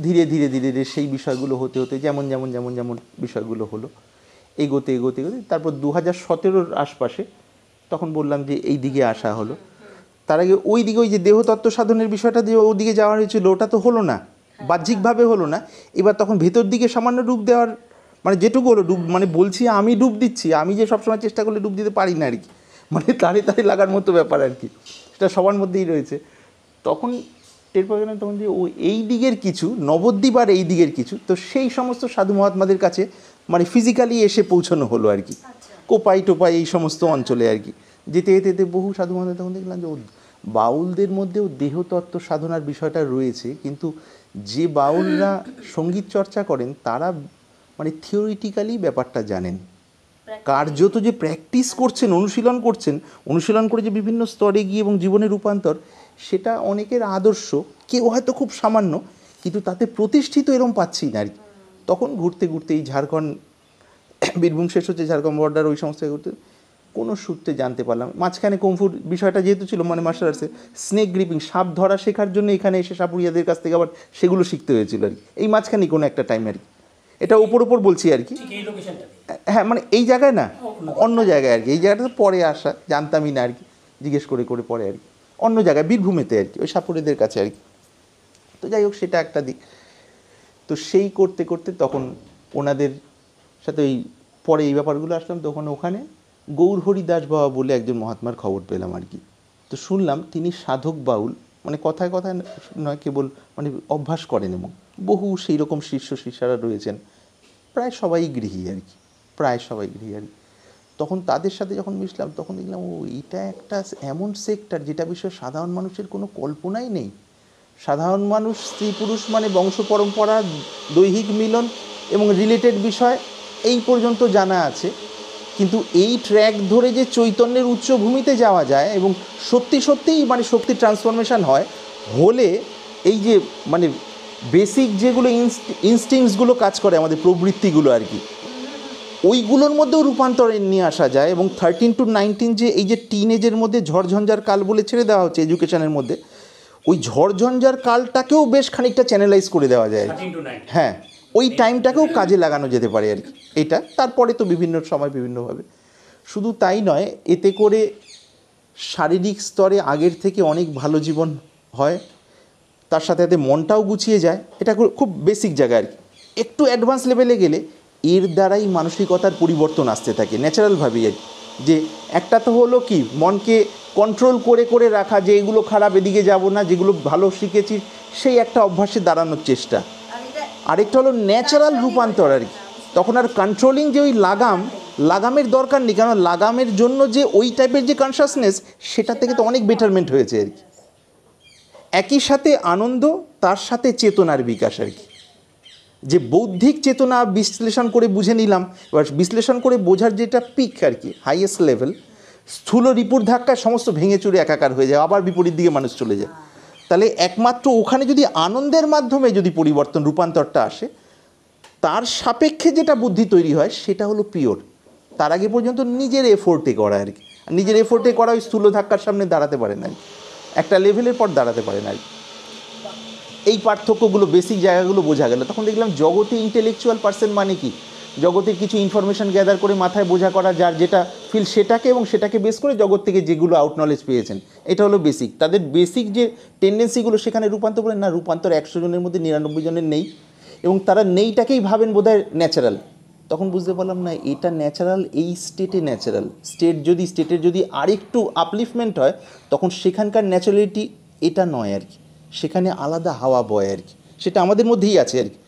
ধীরে ধীরে ধীরে ধীরে সেই বিষয়গুলো হতে হতে যেমন বিষয়গুলো হলো, এগোতে তারপর 2017-র আশপাশে তখন বললাম যে এই দিকে আসা হলো। তার আগে ওই দিকে ওই যে দেহতত্ত্ব সাধনের বিষয়টা দিয়ে ওদিকে যাওয়া হয়েছিল, ওটা তো হলো না, বাহ্যিকভাবে হলো না। এবার তখন ভেতর দিকে সামান্য ডুব দেওয়ার, মানে যেটুকু হলো ডুব, মানে বলছি আমি ডুব দিচ্ছি, আমি যে সবসময় চেষ্টা করলে ডুব দিতে পারি না আর কি, মানে তাড়ে লাগার মতো ব্যাপার আর কি, সেটা সবার মধ্যেই রয়েছে। তখন টের পাওয়া গেল তখন যে ও এই দিকের কিছু, নবদ্বীপ আর এই দিকের কিছু, তো সেই সমস্ত সাধু মহাত্মাদের কাছে মানে ফিজিক্যালি এসে পৌঁছানো হলো আর কি, কোপাই টোপাই এই সমস্ত অঞ্চলে আর কি। যেতে যেতে বহু সাধু মহাত্মা, তখন দেখলাম যে বাউলদের মধ্যেও দেহতত্ত্ব সাধনার বিষয়টা রয়েছে, কিন্তু যে বাউলরা সঙ্গীত চর্চা করেন তারা মানে থিওরিটিক্যালি ব্যাপারটা জানেন, কার্যত যে প্র্যাকটিস করছেন, অনুশীলন করে যে বিভিন্ন স্তরে গিয়ে এবং জীবনে রূপান্তর, সেটা অনেকের আদর্শ, কেউ হয়তো খুব সামান্য, কিন্তু তাতে প্রতিষ্ঠিত এরম পাচ্ছি না আর কি। তখন ঘুরতে এই ঝাড়খণ্ড, বীরভূম শেষ হচ্ছে, ঝাড়খণ্ড বর্ডার, ওই সমস্ত ঘুরতে কোনো সূত্রে জানতে পারলাম, মাঝখানে কুমফুর বিষয়টা যেহেতু ছিল, মানে মার্শাল আর্টসে স্নেক গ্রিপিং, সাপ ধরা শেখার জন্য এখানে এসে সাপুরিয়াদের কাছ থেকে আবার সেগুলো শিখতে হয়েছিল আর কি, এই মাঝখানে কোনো একটা টাইম আর কি। এটা ওপর বলছি আর কি, হ্যাঁ মানে এই জায়গায় না, অন্য জায়গায় আর কি, এই জায়গাটা তো পরে আসা, জানতামই না আর কি, জিজ্ঞেস করে পরে আর কি, অন্য জায়গায় বীরভূমেতে আর কি, ওই সাপুরিয়াদের কাছে আর কি। তো যাই হোক, সেটা একটা দিক। তো সেই করতে তখন ওনাদের সাথে ওই পরে এই ব্যাপারগুলো আসলাম, তখন ওখানে গৌরহরি দাস বাবা বলে একজন মহাত্মার খবর পেলাম আর কি। তো শুনলাম তিনি সাধক বাউল, মানে কথায় নয়, কেবল মানে অভ্যাস করেন, এবং বহু সেই রকম শিষ্যরা রয়েছেন, প্রায় সবাই গৃহী আর কি। তখন তাদের সাথে যখন মিশলাম, তখন দেখলাম এটা একটা এমন সেক্টর যেটা বিষয়ে সাধারণ মানুষের কোনো কল্পনাই নেই। সাধারণ মানুষ, স্ত্রী পুরুষ মানে বংশ পরম্পরা, দৈহিক মিলন এবং রিলেটেড বিষয় এই পর্যন্ত জানা আছে, কিন্তু এই ট্র্যাক ধরে যে চৈতন্যের উচ্চভূমিতে যাওয়া যায় এবং সত্যিই মানে শক্তির ট্রান্সফরমেশন হলে এই যে মানে বেসিক যেগুলো ইনস্টিংসগুলো কাজ করে, আমাদের প্রবৃত্তিগুলো আর কি, ওইগুলোর মধ্যেও রূপান্তর নিয়ে আসা যায়। এবং 13 to 19 যে এই যে টিনেজের মধ্যে ঝড়ঝঞ্ঝার কাল বলে ছেড়ে দেওয়া হচ্ছে এডুকেশনের মধ্যে, ওই ঝড়ঝঞ্ঝার কালটাকেও বেশ খানিকটা চ্যানেলাইজ করে দেওয়া যায়, হ্যাঁ, ওই টাইমটাকেও কাজে লাগানো যেতে পারে আর কি। এটা তারপরে তো বিভিন্ন সময় বিভিন্নভাবে, শুধু তাই নয়, এতে করে শারীরিক স্তরে আগের থেকে অনেক ভালো জীবন হয়, তার সাথে সাথে মনটাও গুছিয়ে যায়। এটা খুব বেসিক জায়গা আর কি। একটু অ্যাডভান্স লেভেলে গেলে এর দ্বারাই মানসিকতার পরিবর্তন আসতে থাকে ন্যাচারালভাবেই আর কি। যে একটা তো হলো কি, মনকে কন্ট্রোল করে রাখা, যে এগুলো খারাপ, এদিকে যাব না, যেগুলো ভালো শিখেছি সেই একটা অভ্যাসে দাঁড়ানোর চেষ্টা। আরেকটা হলো ন্যাচারাল রূপান্তর আর কি। তখন আর কন্ট্রোলিং যে ওই লাগামের দরকার নেই, কারণ লাগামের জন্য যে ওই টাইপের যে কনসাসনেস, সেটা থেকে তো অনেক বেটারমেন্ট হয়েছে আর কি। একই সাথে আনন্দ, তার সাথে চেতনার বিকাশ আর কি। যে বৌদ্ধিক চেতনা বিশ্লেষণ করে বুঝে নিলাম, এবার বিশ্লেষণ করে বোঝার যেটা পিক আর কি, হাইয়েস্ট লেভেল, স্থূল রিপুর ধাক্কায় সমস্ত ভেঙে চুরে একাকার হয়ে যায়, আবার বিপরীত দিকে মানুষ চলে যায়। তাহলে একমাত্র ওখানে যদি আনন্দের মাধ্যমে যদি পরিবর্তন, রূপান্তরটা আসে, তার সাপেক্ষে যেটা বুদ্ধি তৈরি হয় সেটা হলো পিওর। তার আগে পর্যন্ত নিজের এফোর্টে করা আর কি, নিজের এফোর্টে করা ওই স্থূল ধাক্কার সামনে দাঁড়াতে পারে না। একটা লেভেলের পর দাঁড়াতে পারে না আর কি। এই পার্থক্যগুলো বেসিক জায়গাগুলো বোঝা গেল। তখন দেখলাম জগতে ইন্টেলেকচুয়াল পার্সন মানে কি, জগতের কিছু ইনফরমেশন গ্যাদার করে মাথায় বোঝা করা, যার যেটা ফিল সেটাকে, এবং সেটাকে বেস করে জগৎ থেকে যেগুলো আউট নলেজ পেয়েছেন, এটা হলো বেসিক। তাদের বেসিক যে টেন্ডেন্সিগুলো সেখানে রূপান্তর করেন না, রূপান্তর 100 জনের মধ্যে 99 জনের নেই, এবং তারা নেইটাকেই ভাবেন বোধহয় ন্যাচারাল। তখন বুঝতে পারলাম না এটা ন্যাচারাল, এই স্টেটে ন্যাচারাল। স্টেটের যদি আরেকটু আপলিফমেন্ট হয় তখন সেখানকার ন্যাচারালিটি এটা নয় আর কি, সেখানে আলাদা হাওয়া বয় আর কি, সেটা আমাদের মধ্যেই আছে আর কি।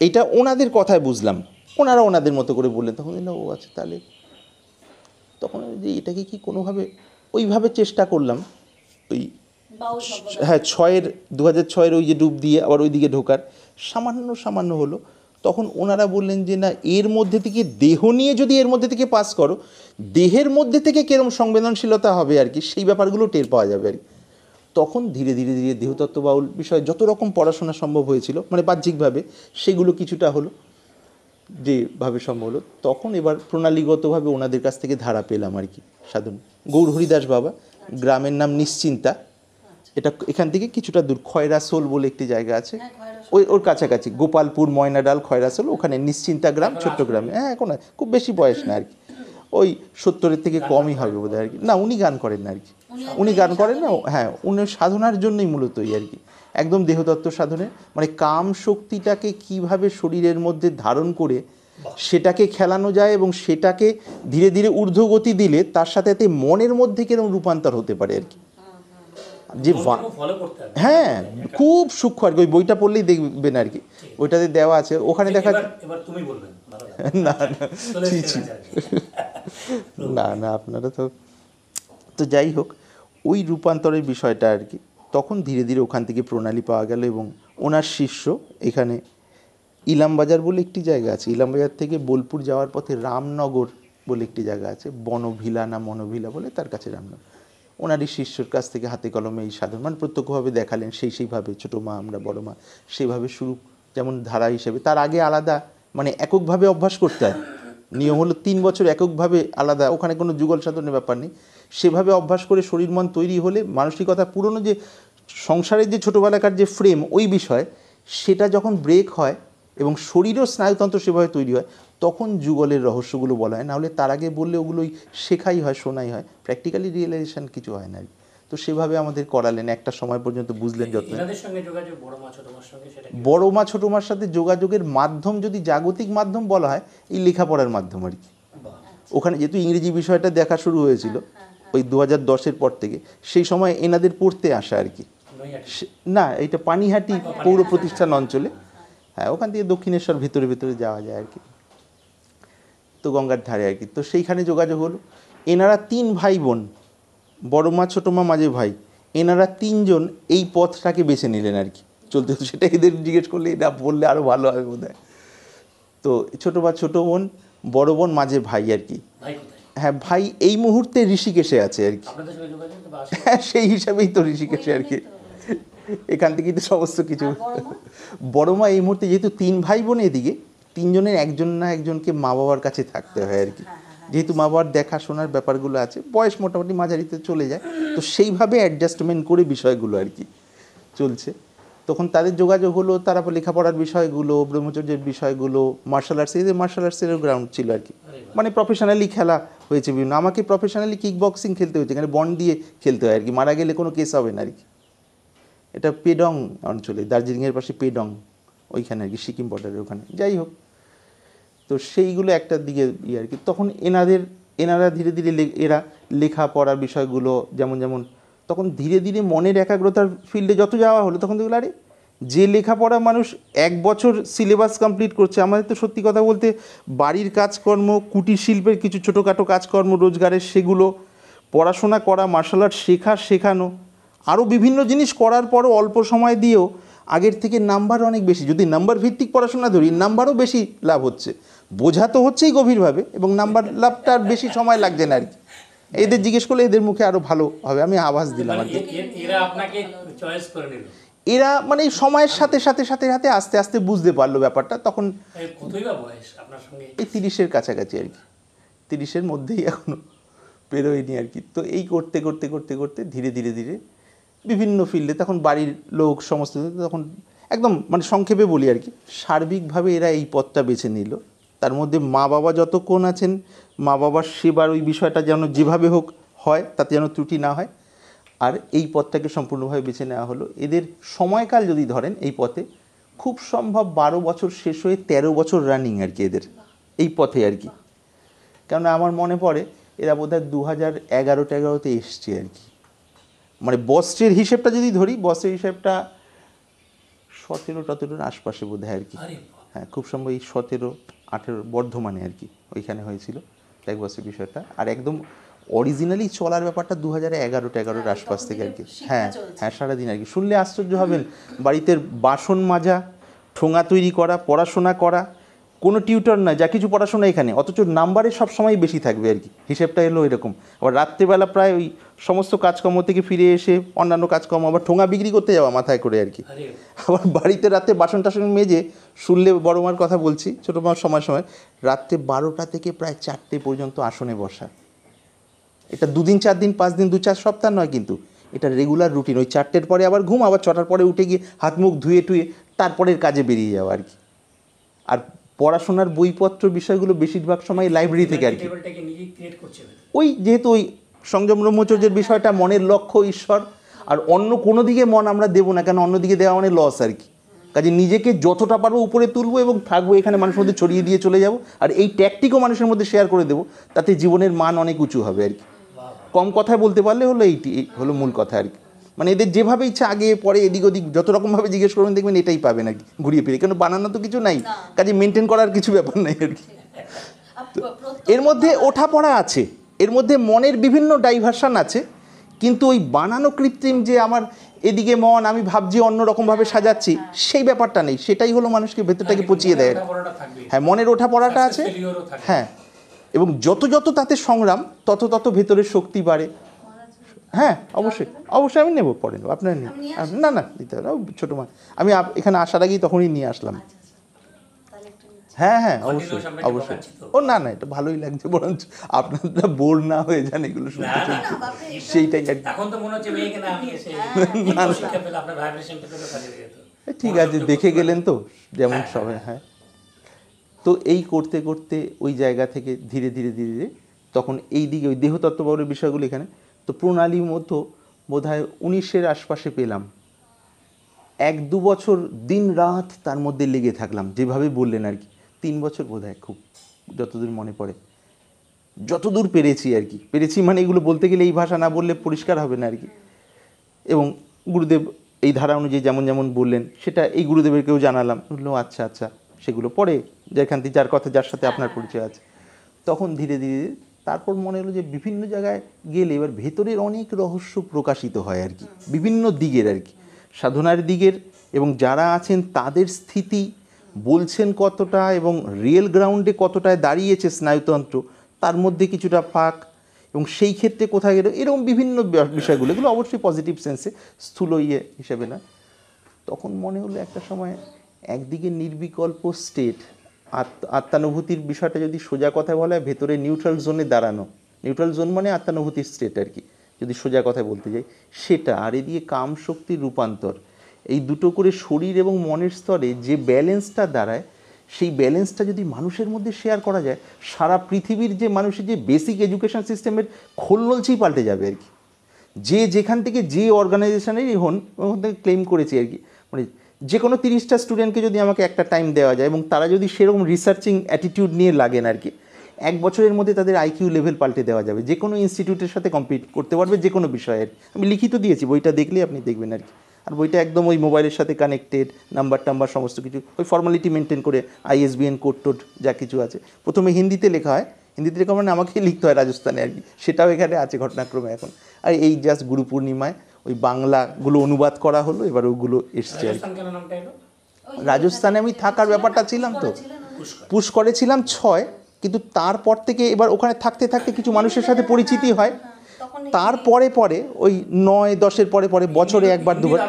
এটা ওনাদের কথায় বুঝলাম, ওনারা ওনাদের মতো করে বললেন। তখন না ও আচ্ছা তাহলে, তখন যে এটাকে কি কোনোভাবে ওইভাবে চেষ্টা করলাম, ওই বাউল সম্প্রদায়। হ্যাঁ 2006 ওই যে ডুব দিয়ে আবার ওই দিকে ঢোকার সামান্য হলো। তখন ওনারা বললেন যে না, এর মধ্যে থেকে দেহ নিয়ে যদি এর মধ্যে থেকে পাস করো, দেহের মধ্যে থেকে কিরম সংবেদনশীলতা হবে আর কি, সেই ব্যাপারগুলো টের পাওয়া যাবে আর কি। তখন ধীরে ধীরে ধীরে দেহতত্ত্ব বাউল বিষয়ে যত রকম পড়াশোনা সম্ভব হয়েছিল, মানে বাহ্যিকভাবে, সেগুলো কিছুটা হলো, যেভাবে সম্ভব হলো। তখন এবার প্রণালীগতভাবে ওনাদের কাছ থেকে ধারা পেলাম আর কি সাধন। গৌর হরিদাস বাবা, গ্রামের নাম নিশ্চিন্তা, এটা এখান থেকে কিছুটা দূর, খয়রাসোল বলে একটি জায়গা আছে, হ্যাঁ, খয়রাসোল। ওর কাছাকাছি, গোপালপুর, ময়নাডাল, খয়রাসোল, ওখানে নিশ্চিন্তা গ্রাম, ছোট্ট গ্রামে। হ্যাঁ এখন খুব বেশি বয়স না আর কি, ওই 70-এর থেকে কমই হবে বোধ হয় আর কি। না উনি গান করেন না আর কি, উনি গান করেন না, হ্যাঁ উনি সাধনার জন্যই মূলতই আর কি, একদম দেহতত্ত্ব সাধনে, মানে কাম শক্তিটাকে কিভাবে শরীরের মধ্যে ধারণ করে সেটাকে খেলানো যায়, এবং সেটাকে ধীরে ধীরে ঊর্ধ্বগতি দিলে তার সাথে সাথে মনের মধ্যে কিরকম রূপান্তর হতে পারে আর কি। যে ফলো করতে হবে। হ্যাঁ খুব সূক্ষ্ম আর কি, ওই বইটা পড়লেই দেখবেন আর কি, ওইটাতে দেওয়া আছে। ওখানে দেখা এবার তুমি বলবেন, ভালো লাগে। না না চলে ছি, এসেছে ছি। আচার্য। না না আপনারা তো যাই হোক, ওই রূপান্তরের বিষয়টা আর কি। তখন ধীরে ধীরে ওখান থেকে প্রণালী পাওয়া গেল, এবং ওনার শিষ্য এখানে ইলামবাজার বলে একটি জায়গা আছে, ইলামবাজার থেকে বোলপুর যাওয়ার পথে রামনগর বলে একটি জায়গা আছে, বনভিলা না মনোভিলা বলে, তার কাছে রামনগর। ওনারই শিষ্যর কাছ থেকে হাতে কলমে এই সাধন মানে প্রত্যক্ষভাবে দেখালেন, সেইভাবে ছোটো মা আমরা বড় মা সেইভাবে শুরু, যেমন ধারা হিসেবে। তার আগে আলাদা মানে এককভাবে অভ্যাস করতে হয়, নিয়ম হলো 3 বছর এককভাবে আলাদা, ওখানে কোনো যুগল সাধনের ব্যাপার নেই। সেভাবে অভ্যাস করে শরীর মন তৈরি হলে মানসিকতা, পুরনো যে সংসারের যে ছোটোবেলাকার যে ফ্রেম ওই বিষয়, সেটা যখন ব্রেক হয় এবং শরীরও স্নায়ুতন্ত্র সেভাবে তৈরি হয়, তখন যুগলের রহস্যগুলো বলা হয়। নাহলে তার আগে বললে ওগুলোই শেখাই হয়, শোনাই হয়, প্র্যাকটিক্যালি রিয়েলাইজেশন কিছু হয় না। তো সেভাবে আমাদের করালেন, একটা সময় পর্যন্ত বুঝলেন যত্ন। এনাদের সঙ্গে যোগাযোগ বড় মা ছোট মার সঙ্গে, সেটা কি? বড় মা ছোটো মার সাথে যোগাযোগের মাধ্যম যদি জাগতিক মাধ্যম বলা হয়, এই লেখাপড়ার মাধ্যম আর কি। বাহ। ওখানে যেহেতু ইংরেজি বিষয়টা দেখা শুরু হয়েছিল ওই 2010-এর পর থেকে, সেই সময় এনাদের পড়তে আসা আর কি। নৈহাটি। না এইটা পানিহাটি পৌর প্রতিষ্ঠান অঞ্চলে, হ্যাঁ ওখান থেকে দক্ষিণেশ্বর ভিতরে ভিতরে যাওয়া যায় আর কি, তো গঙ্গার ধারে আর কি। তো সেইখানে যোগাযোগ হলো। এনারা 3 ভাই বোন, বড় মা ছোটো মা মাঝে ভাই, এনারা 3 জন এই পথটাকে বেছে নিলেন আর কি চলতে। তো সেটা এদের জিজ্ঞেস করলে, এটা বললে আরও ভালো হবে বোধ হয়। তো ছোটো বা ছোটো বোন, বড় বোন, মাঝে ভাই আর কি। ভাই কোথায়? হ্যাঁ ভাই এই মুহূর্তে ঋষিকেশে আছে আর কি। আপনাদের সঙ্গে যোগাযোগ তো, বা আসে? হ্যাঁ সেই হিসাবেই তো ঋষিকেশে আর কি, এখান থেকেই তো সমস্ত কিছু। আর বড় মা? বড় মা এই মুহূর্তে যেহেতু 3 ভাই বোন, এদিকে 3 জনের একজন না একজনকে মা বাবার কাছে থাকতে হয় আর কি, যেহেতু মা বাবার দেখাশোনার ব্যাপারগুলো আছে, বয়স মোটামুটি মাঝারিতে চলে যায়, তো সেইভাবে অ্যাডজাস্টমেন্ট করে বিষয়গুলো আর কি চলছে। তখন তাদের যোগাযোগ হলো, তারা লেখাপড়ার বিষয়গুলো, ব্রহ্মচর্যের বিষয়গুলো, মার্শাল আর্টস, এদের মার্শাল আর্টসেরও গ্রাউন্ড ছিল আর কি, মানে প্রফেশনালি খেলা হয়েছে বিভিন্ন। আমাকে প্রফেশনালি কিক বক্সিং খেলতে হয়েছে, এখানে বন্ড দিয়ে খেলতে হয় আর কি, মারা গেলে কোনো কেস হবে না আর কি। এটা পেডং অঞ্চলে, দার্জিলিংয়ের পাশে পেডং, ওইখানে আর কি, সিকিম বর্ডারের ওখানে। যাই হোক, তো সেইগুলো একটা দিকে ইয়ে আর কি। তখন এনারা ধীরে ধীরে এরা লেখাপড়ার বিষয়গুলো যেমন তখন ধীরে ধীরে মনের একাগ্রতার ফিল্ডে যত যাওয়া হলো, তখন দেখলো আরে যে লেখাপড়া মানুষ 1 বছর সিলেবাস কমপ্লিট করছে, আমাদের তো সত্যি কথা বলতে বাড়ির কাজকর্ম, কুটির শিল্পের কিছু ছোটোখাটো কাজকর্ম রোজগারের, সেগুলো পড়াশোনা করা, মার্শাল আর্ট শেখানো, আরও বিভিন্ন জিনিস করার পরও অল্প সময় দিয়েও আগের থেকে নাম্বার অনেক বেশি। যদি নাম্বার ভিত্তিক পড়াশোনা ধরি, নাম্বারও বেশি লাভ হচ্ছে, বোঝা তো হচ্ছেই গভীরভাবে, এবং নাম্বার লাভটা আর বেশি সময় লাগছে না আর কি। এদের জিজ্ঞেস করলে এদের মুখে আরও ভালো হবে, আমি আভাস দিলাম আর কি। এরা আপনাকে চয়েস করে নিল? এরা মানে সময়ের সাথে সাথে সাথে সাথে আস্তে আস্তে বুঝতে পারলো ব্যাপারটা। তখন কতই বা বয়স আপনার সঙ্গে? এই 30-এর কাছাকাছি আর কি, 30-এর মধ্যেই এখনও পেরোয়নি আর কি। তো এই করতে করতে করতে করতে ধীরে ধীরে ধীরে বিভিন্ন ফিল্ডে, তখন বাড়ির লোক সমস্ত, তখন একদম মানে সংক্ষেপে বলি আর কি, সার্বিকভাবে এরা এই পথটা বেছে নিল। তার মধ্যে মা বাবা যতক্ষণ আছেন, মা বাবার সেবার ওই বিষয়টা যেন যেভাবে হোক হয়, তাতে যেন ত্রুটি না হয়, আর এই পথটাকে সম্পূর্ণভাবে বেছে নেওয়া হলো। এদের সময়কাল যদি ধরেন এই পথে, খুব সম্ভব 12 বছর শেষ হয়ে 13 বছর রানিং আর কি এদের এই পথে আর কি। কেননা আমার মনে পড়ে এরা বোধহয় 2011-13-তে এসছে আর কি, মানে বস্ত্রের হিসেবটা যদি ধরি, বস্ত্রের হিসেবটা 17-18 আশপাশে বোধহয় আর কি। আরে বাবা। হ্যাঁ, খুব সম্ভব এই 17-18 বর্ধমানে আর কি, ওইখানে হয়েছিল এক বছরের বিষয়টা। আর একদম অরিজিনালি চলার ব্যাপারটা 2011-13 আশপাশ থেকে আর কি। হ্যাঁ হ্যাঁ, সারাদিন আর কি। শুনলে আশ্চর্য হবেন, বাড়িতে বাসন মাজা, ঠোঙা তৈরি করা, পড়াশোনা করা, কোনো টিউটর না, যা কিছু পড়াশোনা এখানে, অথচ নাম্বারে সবসময় বেশি থাকবে আর কি, হিসেবটা এলো এরকম। আবার রাত্রেবেলা প্রায় ওই সমস্ত কাজকর্ম থেকে ফিরে এসে অন্যান্য কাজকর্ম, আবার ঠোঙা বিক্রি করতে যাওয়া মাথায় করে আর কি। আরে আবার বাড়িতে রাতে বাসন টাসন মেজে, শুনলে বড় মার কথা বলছি, ছোটো মার সময় সময় রাত্রে 12টা থেকে প্রায় 4টে পর্যন্ত আসনে বসা। এটা 2 দিন 4 দিন 5 দিন 2-4 সপ্তাহ নয়, কিন্তু এটা রেগুলার রুটিন। ওই 4টের পরে আবার ঘুম, আবার 6টার পরে উঠে গিয়ে হাত মুখ ধুয়ে টুয়ে তারপরের কাজে বেরিয়ে যাওয়া আর কি। আর পড়াশোনার বইপত্র বিষয়গুলো বেশিরভাগ সময় লাইব্রেরি থেকে আর কি। টেবিলটাকে নিজেই ক্রিয়েট করছে। ওই যেহেতু ওই সংযম ব্রহ্মচর্যের বিষয়টা, মনের লক্ষ্য ঈশ্বর, আর অন্য কোনো দিকে মন আমরা দেবো না, কেন অন্যদিকে দেওয়া মানে লস আর কি। কাজে নিজেকে যতটা পারবো উপরে তুলবো এবং থাকবো এখানে, মানুষের মধ্যে ছড়িয়ে দিয়ে চলে যাব, আর এই ট্যাকটিকও মানুষের মধ্যে শেয়ার করে দেবো, তাতে জীবনের মান অনেক উঁচু হবে আর কি। কম কথায় বলতে পারলে হলো এইটি, এই হলো মূল কথা আর কি। মানে এদের যেভাবে ইচ্ছা আগে পরে এদিক ওদিক যত রকমভাবে জিজ্ঞেস করবেন, দেখবেন এটাই পাবেন আর কি, ঘুরিয়ে ফিরে। কেন বানানো তো কিছু নাই, কাজে মেনটেন করার কিছু ব্যাপার নাই আর কি। এর মধ্যে ওঠা পড়া আছে, এর মধ্যে মনের বিভিন্ন ডাইভারশন আছে, কিন্তু ওই বানানো কৃত্রিম যে আমার এদিকে মন, আমি ভাবছি অন্যরকমভাবে সাজাচ্ছি, সেই ব্যাপারটা নেই। সেটাই হলো মানুষকে ভেতরটাকে পচিয়ে দেয়। হ্যাঁ, মনের ওঠা পড়াটা আছে। হ্যাঁ, এবং যত যত তাতে সংগ্রাম, তত তত ভেতরের শক্তি বাড়ে। হ্যাঁ, অবশ্যই অবশ্যই আমি নেবো, পরে নেবো, আপনার নিন। না না, দিতে হবে, ছোটো মা, আমি এখানে আসার আগেই তখনই নিয়ে আসলাম। হ্যাঁ হ্যাঁ, অবশ্যই অবশ্যই। ও না না, এটা ভালোই লাগছে, বরঞ্চ আপনারা বোর না হয়ে যান এগুলো শুনতে শুনতে, সেইটাই আর কি। এখন তো মনে হচ্ছে মেয়েকে না আমি এসে শিক্ষা পেলে আপনার ভাইব্রেশনটা পেলে কাজে যেত। ঠিক আছে, দেখে গেলেন তো যেমন সবাই। হ্যাঁ, তো এই করতে করতে ওই জায়গা থেকে ধীরে ধীরে ধীরে ধীরে তখন এই দিকে ওই দেহতত্ত্ববাদের বিষয়গুলো এখানে, তো প্রণালীর মতো বোধহয় 19-এর আশপাশে পেলাম। 1-2 বছর দিন রাত তার মধ্যে লেগে থাকলাম, যেভাবে বললেন আর কি। 3 বছর বোধহয়, খুব যতদূর মনে পড়ে, যতদূর পেরেছি আর কি। পেরেছি মানে এগুলো বলতে গেলে এই ভাষা না বললে পরিষ্কার হবে না আর কি। এবং গুরুদেব এই ধারা অনুযায়ী যেমন যেমন বললেন, সেটা এই গুরুদেবেরকেও জানালাম। বললো আচ্ছা আচ্ছা, সেগুলো পরে যেখান থেকে যার কথা, যার সাথে আপনার পরিচয় আছে, তখন ধীরে ধীরে তারপর মনে হলো যে বিভিন্ন জায়গায় গেলে এবার ভেতরের অনেক রহস্য প্রকাশিত হয় আর কি, বিভিন্ন দিকের আর কি, সাধনার দিকের, এবং যারা আছেন তাদের স্থিতি বলছেন কতটা, এবং রিয়েল গ্রাউন্ডে কতটায় দাঁড়িয়েছে স্নায়ুতন্ত্র, তার মধ্যে কিছুটা ফাঁক, এবং সেই ক্ষেত্রে কোথায় গেল, এরকম বিভিন্ন বিষয়গুলো, এগুলো অবশ্যই পজিটিভ সেন্সে, স্থূল হিসেবে না। তখন মনে হলো একটা সময়, একদিকে নির্বিকল্প স্টেট, আত্মানুভূতির বিষয়টা যদি সোজা কথায় বলা হয়, ভেতরে নিউট্রাল জোনে দাঁড়ানো, নিউট্রাল জোন মানে আত্মানুভূতির স্টেট আর কি, যদি সোজা কথায় বলতে যাই সেটা, আর এদিকে কাম শক্তির রূপান্তর, এই দুটো করে শরীর এবং মনের স্তরে যে ব্যালেন্সটা দাঁড়ায়, সেই ব্যালেন্সটা যদি মানুষের মধ্যে শেয়ার করা যায়, সারা পৃথিবীর যে মানুষের যে বেসিক এডুকেশন সিস্টেমের খোলনলছেই পাল্টে যাবে আর কি। যে যেখান থেকে যে অর্গানাইজেশনেরই হন, ওখান থেকে ক্লেম করেছি আর কি, মানে যে কোনো 30টা স্টুডেন্টকে যদি আমাকে একটা টাইম দেওয়া যায়, এবং তারা যদি সেরকম রিসার্চিং অ্যাটিটিউড নিয়ে লাগেন আর কি, 1 বছরের মধ্যে তাদের আইকিউ লেভেল পাল্টে দেওয়া যাবে, যে কোনো ইনস্টিটিউটের সাথে কম্পিট করতে পারবে যে কোনো বিষয়ের। আমি লিখিত দিয়েছি, বইটা দেখলেই আপনি দেখবেন আর কি। আর বইটা একদম ওই মোবাইলের সাথে কানেক্টেড, নাম্বার টাম্বার সমস্ত কিছু, ওই ফর্মালিটি মেনটেন করে, ISBN কোড টোড যা কিছু আছে, প্রথমে হিন্দিতে লেখা হয়, হিন্দিতে লেখা মানে আমাকেই লিখতে হয় রাজস্থানে আর কি, সেটাও এখানে আছে ঘটনাক্রমে এখন। আর এই জাস্ট গুরু পূর্ণিমায় ওই বাংলাগুলো অনুবাদ করা হলো, এবার ওগুলো এসছে আর কি। রাজস্থানে আমি থাকার ব্যাপারটা ছিলাম তো, পুষ্করে ছিলাম 6, কিন্তু তারপর থেকে এবার ওখানে থাকতে থাকতে কিছু মানুষের সাথে পরিচিতি হয়, তারপরে পরে ওই 9-10-এর পরে পরে বছরে 1-2বার।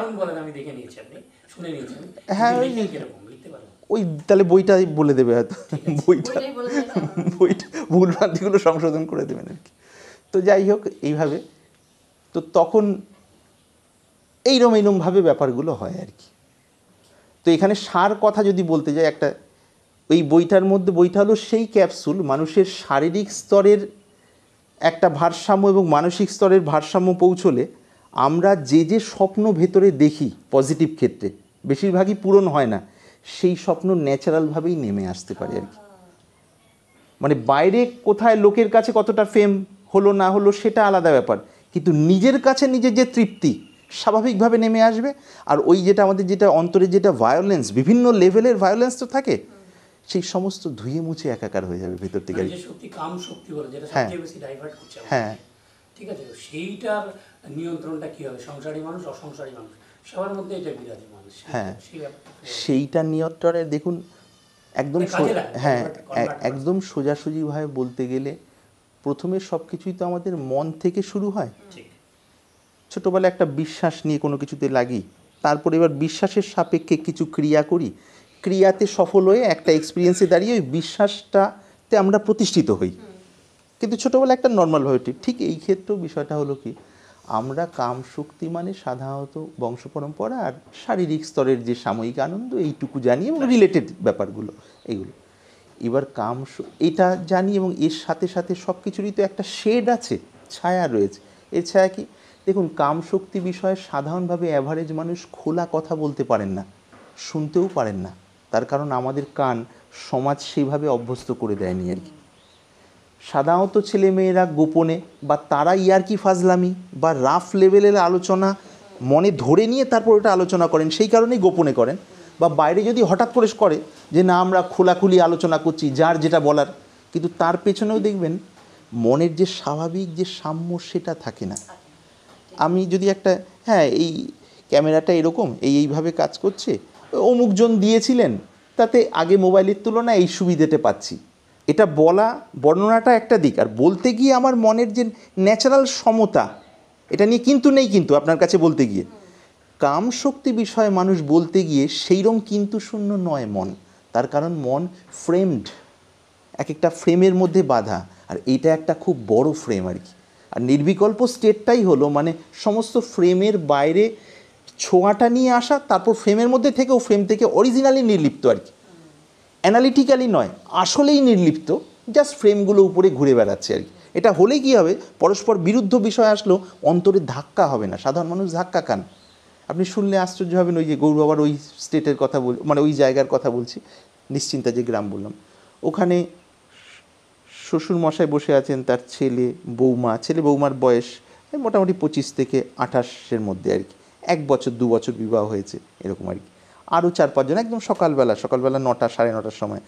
হ্যাঁ, ওই তাহলে বইটা বলে দেবে হয়তো, বইটা ভুলভ্রান্তিগুলো সংশোধন করে দেবেন আর কি। তো যাই হোক, এইভাবে তো তখন এইরমভাবে ব্যাপারগুলো হয় আর কি। তো এখানে সার কথা যদি বলতে যাই, একটা ওই বইটার মধ্যে, বইটা হলো সেই ক্যাপসুল মানুষের শারীরিক স্তরের একটা ভারসাম্য এবং মানসিক স্তরের ভারসাম্য পৌঁছলে আমরা যে যে স্বপ্ন ভেতরে দেখি পজিটিভ ক্ষেত্রে বেশিরভাগই পূরণ হয় না, সেই স্বপ্ন ন্যাচারালভাবেই নেমে আসতে পারে আর কি। মানে বাইরে কোথায় লোকের কাছে কতটা ফেম হলো না হলো সেটা আলাদা ব্যাপার, কিন্তু নিজের কাছে নিজের যে তৃপ্তি স্বাভাবিকভাবে নেমে আসবে। আর ওই যেটা আমাদের যেটা অন্তরে যেটা ভায়োলেন্স, বিভিন্ন লেভেলের ভায়োলেন্স তো থাকে, সেই সমস্ত ধুয়ে মুছে একাকার হয়ে যাবে ভেতর থেকে। যে শক্তি কাম শক্তি বলে, যেটা হ্যাঁ। সবচেয়ে বেশি ডাইভার্ট করছে আমাদের। হ্যাঁ। ঠিক আছে, তো সেইটার নিয়ন্ত্রণটা কি হবে? সংসারী মানুষ, অসংসারী মানুষ, সবার মধ্যে এটা বিরাজমান। হ্যাঁ। সেই ব্যাপারটা সেইটা নিয়ন্ত্রণে দেখুন একদম কাজে লাগে, হ্যাঁ, convert করে। একদম সোজাসুজিভাবে বলতে গেলে প্রথমে সব কিছুই তো আমাদের মন থেকে শুরু হয়। ঠিক। ছোটোবেলায় একটা বিশ্বাস নিয়ে কোনো কিছুতে লাগি, তারপরে এবার বিশ্বাসের সাপেক্ষে কিছু ক্রিয়া করি, ক্রিয়াতে সফল হয়ে একটা এক্সপিরিয়েন্সে দাঁড়িয়ে ওই বিশ্বাসটাতে আমরা প্রতিষ্ঠিত হই। কিন্তু ছোটোবেলা একটা নর্মালভাবে ঠিক এই ক্ষেত্রেও বিষয়টা হলো কি, আমরা কাম শক্তি মানে সাধারণত বংশ পরম্পরা আর শারীরিক স্তরের যে সাময়িক আনন্দ এইটুকু জানি এবং রিলেটেড ব্যাপারগুলো এইগুলো। এবার এটা জানি এবং এর সাথে সাথে সব কিছুরই তো একটা শেড আছে, ছায়া রয়েছে। এর ছায়া কি? দেখুন, কাম শক্তি বিষয়ে সাধারণভাবে অ্যাভারেজ মানুষ খোলা কথা বলতে পারেন না, শুনতেও পারেন না। তার কারণ আমাদের কান সমাজ সেইভাবে অভ্যস্ত করে দেয়নি আর কি। সাধারণত ছেলেমেয়েরা গোপনে বা তারা ইয়ার্কি ফাজলামি বা রাফ লেভেলের আলোচনা মনে ধরে নিয়ে তারপর ওটা আলোচনা করেন, সেই কারণেই গোপনে করেন। বা বাইরে যদি হঠাৎ করে করে যে না আমরা খোলাখুলি আলোচনা করছি যার যেটা বলার, কিন্তু তার পেছনেও দেখবেন মনের যে স্বাভাবিক যে সাম্য সেটা থাকে না। আমি যদি একটা এই ক্যামেরাটা এরকম এইভাবে কাজ করছে, অমুকজন দিয়েছিলেন, তাতে আগে মোবাইলের তুলনায় এই সুবিধাটা পাচ্ছি, এটা বলা বর্ণনাটা একটা দিক। আর বলতে গিয়ে আমার মনের যে ন্যাচারাল সমতা, এটা নিয়ে কিন্তু নেই, কিন্তু আপনার কাছে বলতে গিয়ে কাম শক্তি বিষয়ে মানুষ বলতে গিয়ে সেইরকম কিন্তু শূন্য নয় মন। তার কারণ মন ফ্রেমড, এক একটা ফ্রেমের মধ্যে বাঁধা, আর এইটা একটা খুব বড় ফ্রেম আর কি। আর নির্বিকল্প স্টেটটাই হলো মানে সমস্ত ফ্রেমের বাইরে ছোঁয়াটা নিয়ে আসা, তারপর ফ্রেমের মধ্যে থেকেও ফ্রেম থেকে অরিজিনালি নির্লিপ্ত আর কি, অ্যানালিটিক্যালি নয়, আসলেই নির্লিপ্ত, জাস্ট ফ্রেমগুলো উপরে ঘুরে বেড়াচ্ছে আর কি। এটা হলে কী হবে, পরস্পর বিরুদ্ধ বিষয় আসলেও অন্তরে ধাক্কা হবে না, সাধারণ মানুষ ধাক্কা খান। আপনি শুনলে আশ্চর্য হবেন, ওই যে গৌর বাবার ওই স্টেটের কথা মানে ওই জায়গার কথা বলছি, নিশ্চিন্তা যে গ্রাম বললাম, ওখানে শ্বশুর মশাই বসে আছেন, তার ছেলে বৌমার বয়স মোটামুটি 25 থেকে 28-এর মধ্যে আর কি, 1 বছর 2 বছর বিবাহ হয়েছে এরকম আর কি। আরও 4-5 জন একদম সকালবেলা 9টা 9:30 সময়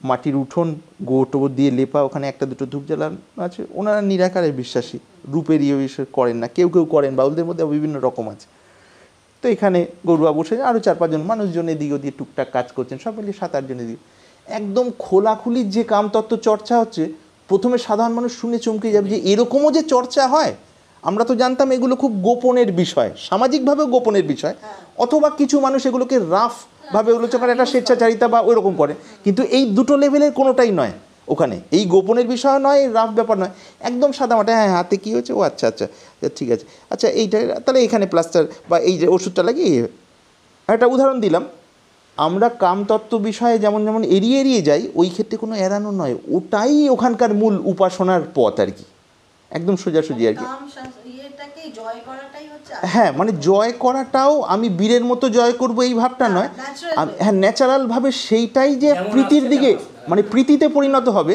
মাটির উঠোন গোবর দিয়ে লেপা, ওখানে 1-2 ধূপ জ্বালানো আছে। ওনারা নিরাকারে বিশ্বাসী, রূপের বিষয় করেন না, কেউ করেন, বাউলদের মধ্যে বিভিন্ন রকম আছে। তো এখানে গরুয়া বসে আরও 4-5 জন মানুষজন এদিকে ওদিকে টুকটাক কাজ করছেন, সব মিলিয়ে 7-8 জন এদিকে। একদম খোলাখুলির যে কামতত্ত্ব চর্চা হচ্ছে, প্রথমে সাধারণ মানুষ শুনে চমকে যাবে যে এরকমও যে চর্চা হয়। আমরা তো জানতাম এগুলো খুব গোপনের বিষয়, সামাজিকভাবেও গোপনের বিষয়, অথবা কিছু মানুষ এগুলোকে রাফভাবে ওগুলো করে একটা স্বেচ্ছাচারিতা বা ওইরকম করে, কিন্তু এই দুটো লেভেলের কোনোটাই নয় ওখানে, এই গোপনের বিষয় নয়, এই রাফ ব্যাপার নয়, একদম সাদামাটা। হাতে কী হয়েছে, ও আচ্ছা ঠিক আছে, আচ্ছা এইটা তাহলে এখানে প্লাস্টার বা এই যে ওষুধটা লাগিয়ে। একটা উদাহরণ দিলাম, আমরা কামতত্ত্ব বিষয়ে যেমন এড়িয়ে যাই, ওই ক্ষেত্রে কোনো এড়ানো নয়, ওটাই ওখানকার মূল উপাসনার পথ আর কি, একদম সোজাসুজি আর কি। হ্যাঁ, মানে জয় করাটাও আমি বীরের মতো জয় করব এই ভাবটা নয়, ন্যাচারালভাবে সেইটাই যে প্রীতির দিকে মানে প্রীতিতে পরিণত হবে,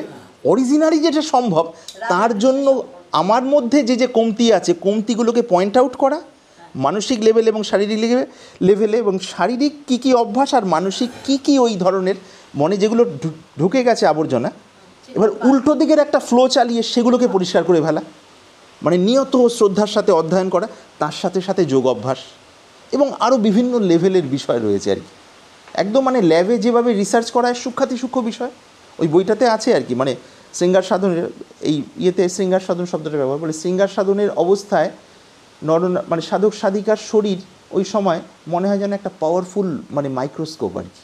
অরিজিনালি যেটা সম্ভব, তার জন্য আমার মধ্যে যে কমতি আছে, কমতিগুলোকে পয়েন্ট আউট করা মানসিক লেভেল এবং শারীরিক লেভেলে, এবং শারীরিক কী অভ্যাস আর মানসিক কী ওই ধরনের মনে যেগুলো ঢুকে গেছে আবর্জনা, এবার উল্টো দিকের একটা ফ্লো চালিয়ে সেগুলোকে পরিষ্কার করে ফেলা, মানে নিয়ত শ্রদ্ধার সাথে অধ্যয়ন করা, তার সাথে সাথে যোগ অভ্যাস এবং আরও বিভিন্ন লেভেলের বিষয় রয়েছে আর কি। একদম মানে ল্যাবে যেভাবে রিসার্চ করা হয় সূক্ষ্ম বিষয়, ওই বইটাতে আছে আর কি। মানে শৃঙ্গার সাধনের এই ইয়েতে শৃঙ্গার সাধন শব্দটা ব্যবহার বলে, শৃঙ্গার সাধনের অবস্থায় মানে সাধক সাধিকার শরীর ওই সময় মনে হয় যেন একটা পাওয়ারফুল মানে মাইক্রোস্কোপ আর কি,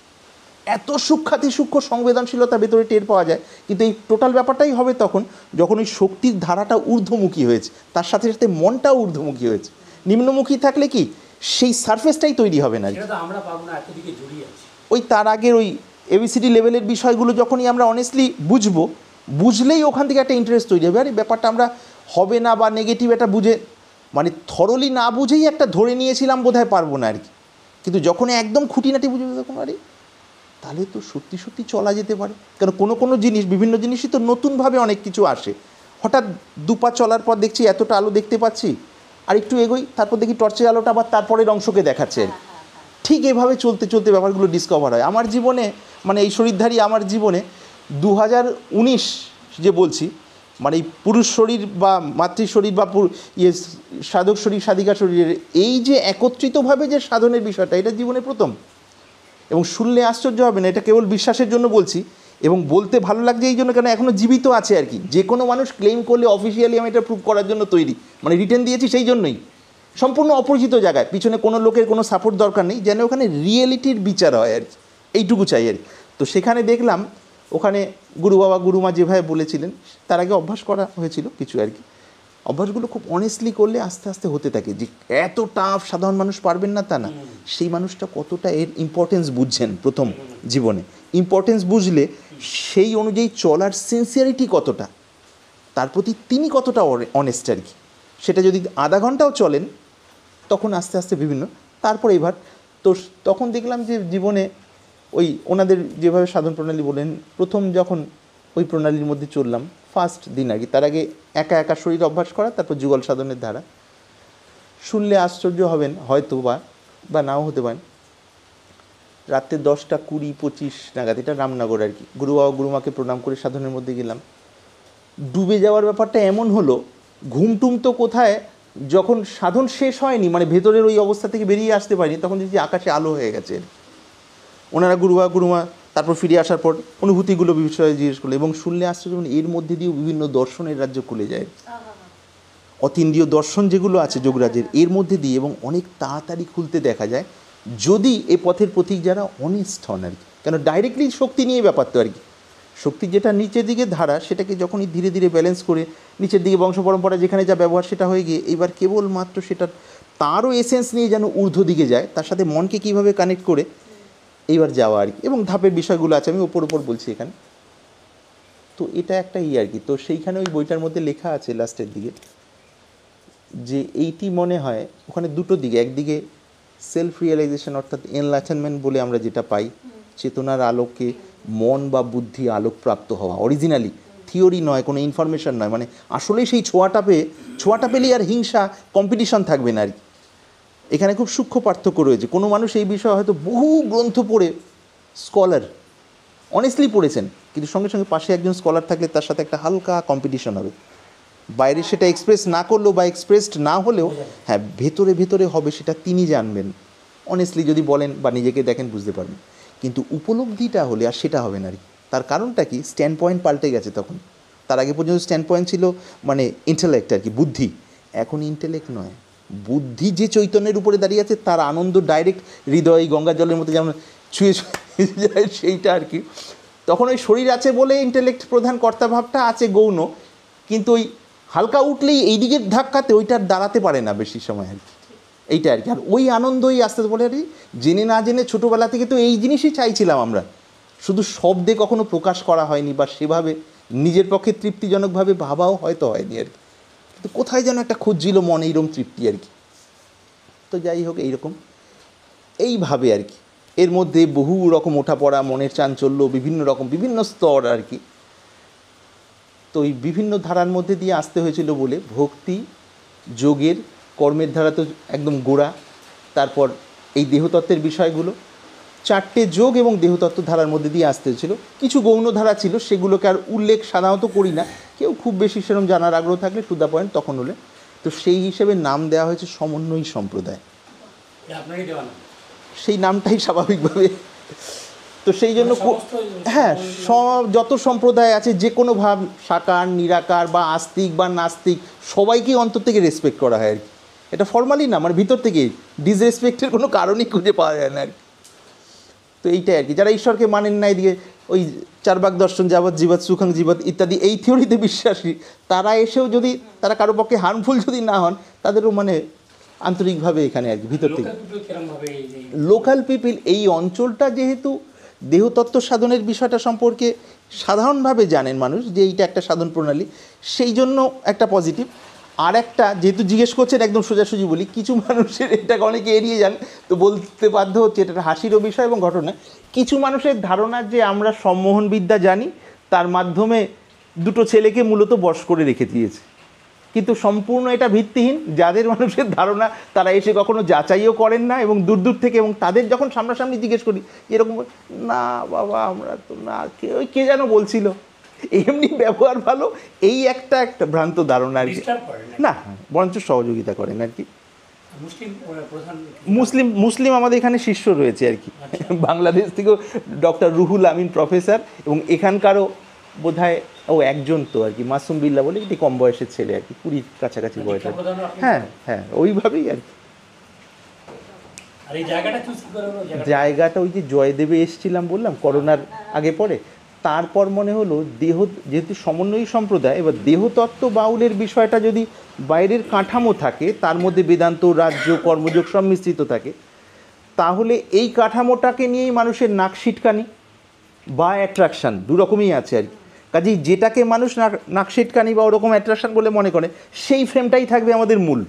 এত সূক্ষ্ম সংবেদনশীলতা ভেতরে টের পাওয়া যায়। কিন্তু এই টোটাল ব্যাপারটাই হবে তখন যখন ওই শক্তির ধারাটা ঊর্ধ্বমুখী হয়েছে, তার সাথে সাথে মনটাও ঊর্ধ্বমুখী হয়েছে। নিম্নমুখী থাকলে কি সেই সারফেসটাই তৈরি হবে না। সেটা তো আমরা পাবো না, এতদিকে জড়িয়ে আছে। ওই তার আগের ওই এবিসিডি লেভেলের বিষয়গুলো যখনই আমরা অনেস্টলি বুঝবো, বুঝলেই ওখান থেকে একটা ইন্টারেস্ট তৈরি হবে। আরে ব্যাপারটা আমরা হবে না বা নেগেটিভ এটা বুঝে, মানে থরলি না বুঝেই একটা ধরে নিয়েছিলাম বোধহয় পারবো না আর কি। কিন্তু যখন একদম খুঁটিনাটি বুঝবে তখন আরে তাহলে তো সত্যি সত্যি চলা যেতে পারে। কারণ কোনো কোনো জিনিস, বিভিন্ন জিনিসই তো নতুনভাবে অনেক কিছু আসে। হঠাৎ দুপা চলার পর দেখছি এতটা আলো দেখতে পাচ্ছি, আর একটু এগোই, তারপর দেখি টর্চের আলোটা আবার তারপরের অংশকে দেখাচ্ছে। ঠিক এভাবে চলতে চলতে ব্যাপারগুলো ডিসকভার হয় আমার জীবনে। মানে এই শরীরধারী আমার জীবনে 2019 যে বলছি, মানে এই পুরুষ শরীর বা মাতৃ শরীর বা সাধক শরীর সাধিকা শরীরের এই যে একত্রিতভাবে যে সাধনের বিষয়টা, এটা জীবনে প্রথম। এবং শুনলে আশ্চর্য হবে না, এটা কেবল বিশ্বাসের জন্য বলছি এবং বলতে ভালো লাগছে এই জন্য, কেন এখনও জীবিত আছে আর কি। যে কোনো মানুষ ক্লেম করলে অফিসিয়ালি আমি এটা প্রুভ করার জন্য তৈরি, মানে রিটেন দিয়েছি সেই জন্যই। সম্পূর্ণ অপরিচিত জায়গায়, পিছনে কোনো লোকের কোনো সাপোর্ট দরকার নেই, যেন ওখানে রিয়েলিটির বিচার হয় আর কি, এইটুকু চাই আর কি। তো সেখানে দেখলাম ওখানে গুরু বাবা গুরুমা যেভাবে বলেছিলেন, তার আগে অভ্যাস করা হয়েছিল কিছু আর কি। অভ্যাসগুলো খুব অনেস্টলি করলে আস্তে আস্তে হতে থাকে। যে এত টাফ সাধারণ মানুষ পারবেন না তা না, সেই মানুষটা কতটা এর ইম্পর্টেন্স বুঝছেন প্রথম জীবনে, ইম্পর্টেন্স বুঝলে সেই অনুযায়ী চলার সিনসিয়ারিটি কতটা, তার প্রতি তিনি কতটা অনেস্ট আর কি, সেটা যদি আধা ঘন্টাও চলেন তখন আস্তে আস্তে বিভিন্ন। তারপর এবার তো তখন দেখলাম যে জীবনে ওই ওনাদের যেভাবে সাধন প্রণালী বলেন, প্রথম যখন ওই প্রণালীর মধ্যে চললাম ফার্স্ট দিন আর কি, তার আগে একা একা শরীর অভ্যাস করা, তারপর যুগল সাধনের ধারা। শুনলে আশ্চর্য হবেন হয়তো বা নাও হতে পারেন, রাত্রে 10টা 20, 25 নাগাদ, এটা রামনগর আর কি, গুরু বাবা গুরুমাকে প্রণাম করে সাধনের মধ্যে গেলাম। ডুবে যাওয়ার ব্যাপারটা এমন হলো, ঘুমটুম তো কোথায়, যখন সাধন শেষ হয়নি, মানে ভেতরের ওই অবস্থা থেকে বেরিয়ে আসতে পারিনি, তখন দেখছি আকাশে আলো হয়ে গেছে। ওনারা গুরু বাবা গুরুমা তারপর ফিরে আসার পর অনুভূতিগুলো বিষয়ে জিজ্ঞেস করলো, এবং শুনলে আশ্চর্য, এর মধ্যে দিয়েও বিভিন্ন দর্শনের রাজ্য খুলে যায়। অতীন্দ্রিয় দর্শন যেগুলো আছে যোগরাজের, এর মধ্যে দিয়ে এবং অনেক তাড়াতাড়ি খুলতে দেখা যায়, যদি এ পথের পথিক যারা অনেস্ট হন আর কি। কেন ডাইরেক্টলি শক্তি নিয়ে ব্যাপার তো আর কি, শক্তি যেটা নিচের দিকে ধারা, সেটাকে যখনই ধীরে ধীরে ব্যালেন্স করে নিচের দিকে বংশ পরম্পরা যেখানে যা ব্যবহার সেটা হয়ে গিয়ে এবার কেবলমাত্র সেটা তারও এসেন্স নিয়ে যেন ঊর্ধ্ব দিকে যায়, তার সাথে মনকে কীভাবে কানেক্ট করে এইবার যাওয়া আর কি। এবং ধাপের বিষয়গুলো আছে, আমি ওপর বলছি এখানে। তো এটা একটা আর কি। তো সেইখানে ওই বইটার মধ্যে লেখা আছে লাস্টের দিকে যে এইটি মনে হয় ওখানে দুটো দিকে, একদিকে সেলফ রিয়েলাইজেশন অর্থাৎ এনলাইটেনমেন্ট বলে আমরা যেটা পাই, চেতনার আলোকে মন বা বুদ্ধি আলোকপ্রাপ্ত হওয়া, অরিজিনালি থিওরি নয়, কোনো ইনফরমেশন নয়, মানে আসলেই সেই ছোঁয়াটা পেলেই আর হিংসা কম্পিটিশন থাকবে না আর কি। এখানে খুব সূক্ষ্ম পার্থক্য রয়েছে। কোনো মানুষ এই বিষয়ে হয়তো বহু গ্রন্থ পড়ে স্কলার, অনেস্টলি পড়েছেন, কিন্তু সঙ্গে সঙ্গে পাশে একজন স্কলার থাকলে তার সাথে একটা হালকা কম্পিটিশন হবে। বাইরে সেটা এক্সপ্রেস না করলেও বা এক্সপ্রেসড না হলেও, হ্যাঁ ভেতরে ভেতরে হবে, সেটা তিনি জানবেন। অনেস্টলি যদি বলেন বা নিজেকে দেখেন বুঝতে পারবেন। কিন্তু উপলব্ধিটা হলে আর সেটা হবে না আর কি। তার কারণটা কি, স্ট্যান্ড পয়েন্ট পাল্টে গেছে তখন। তার আগে পর্যন্ত স্ট্যান্ড পয়েন্ট ছিল মানে ইন্টেলেক্ট আর কি, বুদ্ধি। এখন ইন্টেলেক্ট নয়, বুদ্ধি যে চৈতন্যের উপরে দাঁড়িয়ে আছে তার আনন্দ ডাইরেক্ট হৃদয় গঙ্গা জলের মতো যেমন ছুঁয়ে যায় সেইটা আর কি। তখন ওই শরীর আছে বলে ইন্টেলেক্ট প্রধান কর্তা ভাবটা আছে গৌণ, কিন্তু ওই হালকা উঠলেই এই দিকের ধাক্কাতে ওইটার দাঁড়াতে পারে না বেশি সময় আর কি। এইটা আর কি। আর ওই আনন্দই আস্তে আস্তে বলে আর জেনে না জেনে ছোটোবেলা থেকে তো এই জিনিসই চাইছিলাম আমরা, শুধু শব্দে কখনো প্রকাশ করা হয়নি বা সেভাবে নিজের পক্ষে তৃপ্তিজনকভাবে ভাবাও হয়তো হয়নি আর কি। কিন্তু কোথায় যেন একটা খুঁজছিল মনে এইরকম তৃপ্তি আর কি। তো যাই হোক এইরকম এইভাবে আর কি, এর মধ্যে বহু রকম ওঠা পড়া, মনের চাঞ্চল্য, বিভিন্ন রকম বিভিন্ন স্তর আর কি। তো এই বিভিন্ন ধারার মধ্যে দিয়ে আসতে হয়েছিল বলে ভক্তি, যোগের, কর্মের ধারা তো একদম গোড়া, তারপর এই দেহতত্ত্বের বিষয়গুলো, 4টে যোগ এবং দেহতত্ত্ব ধারার মধ্যে দিয়ে আসতে হয়েছিল। কিছু গৌণ ধারা ছিল, সেগুলোকে আর উল্লেখ সাধারণত করি না, কেউ খুব বেশি সেরকম জানার আগ্রহ থাকলে টু দ্য পয়েন্ট তখন হলে। তো সেই হিসেবে নাম দেওয়া হয়েছে সমন্বয়ী সম্প্রদায়, সেই নামটাই স্বাভাবিকভাবে। তো সেই জন্য হ্যাঁ, যত সম্প্রদায় আছে যে কোনো ভাব, সাকার নিরাকার বা আস্তিক বা নাস্তিক, সবাইকেই অন্তর থেকে রেসপেক্ট করা হয় আর কি। এটা ফর্মালি না, মানে ভিতর থেকে ডিসরেসপেক্টের কোনো কারণই খুঁজে পাওয়া যায় না আর কি। তো এইটাই আর কি। যারা ঈশ্বরকে মানেন না, এদিকে ওই চারবাক দর্শন, যাবৎ জীবৎ সুখাং জীবৎ ইত্যাদি এই থিওরিতে বিশ্বাসী, তারা এসেও যদি তারা কারো পক্ষে হার্মফুল যদি না হন, তাদেরও মানে আন্তরিকভাবে এখানে আর কি ভিতর থেকে। লোকাল পিপল কিরমভাবে এই যে লোকাল পিপল এই অঞ্চলটা যেহেতু দেহতত্ত্ব সাধনের বিষয়টা সম্পর্কে সাধারণভাবে জানেন মানুষ যে এইটা একটা সাধন প্রণালী, সেই জন্য একটা পজিটিভ। আর একটা যেহেতু জিজ্ঞেস করছেন একদম সোজাসুজি বলি, কিছু মানুষের এটাকে অনেকে এড়িয়ে যান, তো বলতে বাধ্য হচ্ছে এটা একটা হাসিরও বিষয় এবং ঘটনা। কিছু মানুষের ধারণা যে আমরা সম্মোহন বিদ্যা জানি, তার মাধ্যমে দুটো ছেলেকে মূলত বশ করে রেখে দিয়েছে, কিন্তু সম্পূর্ণ এটা ভিত্তিহীন। যাদের মানুষের ধারণা তারা এসে কখনো যাচাইও করেন না এবং দূর দূর থেকে, এবং তাদের যখন সামনাসামনি জিজ্ঞেস করি এরকম, না বাবা আমরা তো না, কে যেন বলছিল, এমনি ব্যবহার ভালো, এই একটা ভ্রান্ত ধারণা আর কি। ডিস্টার্ব করে না, বরঞ্চ সহযোগিতা করেন আর কি। মুসলিম প্রধান মুসলিম আমাদের এখানে শিষ্য রয়েছে আর কি, বাংলাদেশ থেকেও ডক্টর রুহুল আমিন প্রফেসর, এবং এখানকারও বোধহয় একজন তো আর কি মাসুম বিল্লাহ বলে, একটি কম বয়সের ছেলে আর কি, 20 কাছাকাছি বয়স আর কি। প্রধান আপনি হ্যাঁ হ্যাঁ, ওইভাবেই আর কি। আর এই জায়গাটা চুজ করে হলো জায়গাটা ওই যে জয়দেবে এসেছিলাম বললাম করোনার আগে পরে, তারপর মনে হলো যেহেতু সমন্বয়ী সম্প্রদায়, এবার দেহতত্ত্ব বাউলের বিষয়টা যদি বাইরের কাঠামো থাকে, তার মধ্যে বেদান্ত, রাজ্য, কর্মযোগ সব মিশ্রিত থাকে, তাহলে এই কাঠামোটাকে নিয়েই মানুষের নাক সিটকানি বা অ্যাট্রাকশান দুরকমই আছে আর কি। কাজেই যেটাকে মানুষ নাক সিটকানি বা ওরকম অ্যাট্রাকশান বলে মনে করে, সেই ফ্রেমটাই থাকবে আমাদের মূল।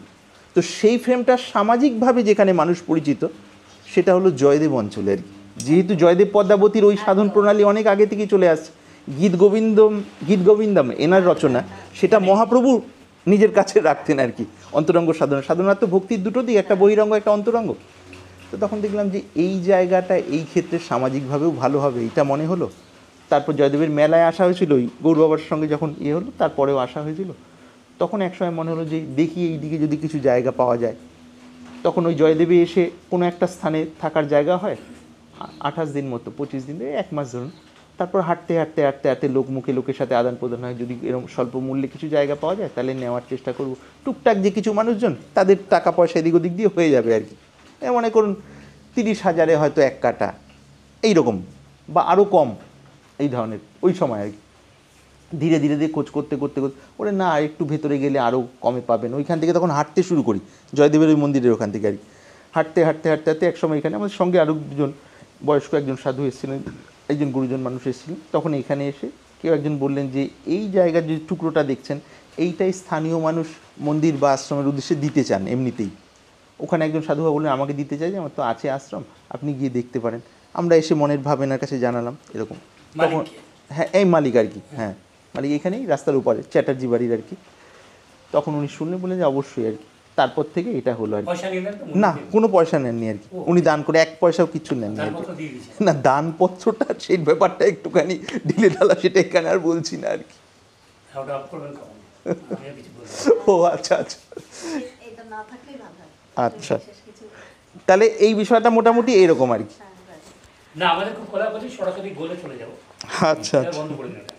তো সেই ফ্রেমটা সামাজিকভাবে যেখানে মানুষ পরিচিত, সেটা হলো জয়দেব অঞ্চলে আর কি। যেহেতু জয়দেব পদ্মাবতীর ওই সাধন প্রণালী অনেক আগে থেকেই চলে আসছে, গীত গোবিন্দম এনার রচনা, সেটা মহাপ্রভু নিজের কাছে রাখতেন আর কি। অন্তরঙ্গ সাধনা তো ভক্তির দুটো দিক, একটা বহিরঙ্গ একটা অন্তরঙ্গ। তো তখন দেখলাম যে এই জায়গাটা এই ক্ষেত্রে সামাজিকভাবেও ভালো হবে, এইটা মনে হলো। তারপর জয়দেবের মেলায় আসা হয়েছিল ওই গৌর বাবার সঙ্গে, যখন হলো তারপরেও আসা হয়েছিল, তখন একসময় মনে হলো যে দেখি এই দিকে যদি কিছু জায়গা পাওয়া যায়। তখন ওই জয়দেবে এসে কোনো একটা স্থানে থাকার জায়গা হয়, 28 দিন মতো, 25 দিন, 1 মাস ধরুন। তারপর হাঁটতে হাঁটতে হাঁটতে হাঁটতে লোকের সাথে আদান প্রদান হয়, যদি এরকম স্বল্প মূল্যে কিছু জায়গা পাওয়া যায় তাহলে নেওয়ার চেষ্টা করব। টুকটাক যে কিছু মানুষজন, তাদের টাকা পয়সা এদিক ওদিক দিয়ে হয়ে যাবে আর কি। মনে করুন 30,000-এ হয়তো 1 কাঠা, এইরকম, বা আরও কম, এই ধরনের ওই সময় আর কি। ধীরে ধীরে খোঁজ করতে করতে ওরে না একটু ভেতরে গেলে আরও কমে পাবেন। ওইখান থেকে তখন হাঁটতে শুরু করি, জয়দেবের ওই মন্দিরের ওখান থেকে আর কি। হাঁটতে হাঁটতে হাঁটতে হাঁটতে একসময় এখানে আমাদের সঙ্গে আরও দুজন বয়স্ক একজন সাধু এসেছিলেন, একজন গুরুজন মানুষ এসেছিলেন। তখন এখানে এসে কেউ একজন বললেন যে এই জায়গার যে টুকরোটা দেখছেন, এইটাই স্থানীয় মানুষ মন্দির বা আশ্রমের উদ্দেশ্যে দিতে চান এমনিতেই। ওখানে একজন সাধুবা বললেন আমাকে দিতে চাই, যে আমার তো আছে আশ্রম, আপনি গিয়ে দেখতে পারেন। আমরা এসে মনের ভাব এনার কাছে জানালাম এরকম। তখন হ্যাঁ, এই মালিক আর কি, হ্যাঁ মালিক এখানেই রাস্তার উপরে চ্যাটার্জি বাড়ির আর কি। তখন উনি শুনলেন, বললেন যে অবশ্যই আর কি। তারপর থেকে এটা হলো আর কি। না, কোনো পয়সা নেননি আর কি, উনি দান করে 1 পয়সাও কিছু নেননি আর কি। না, দানপত্রটা সেই ব্যাপারটা একটুখানি ঢিলে ঢালা, সেটা এখানে আর বলছি না আর কি। ও আচ্ছা আচ্ছা এটা না থাকলেই ভালো হয়। আচ্ছা, তাহলে এই বিষয়টা মোটামুটি এইরকম আর কি। না, আমাদের খুব খোলাখুলি সরাসরি গোলে চলে যাবো। আচ্ছা আচ্ছা। বন্ধ করে দেবে।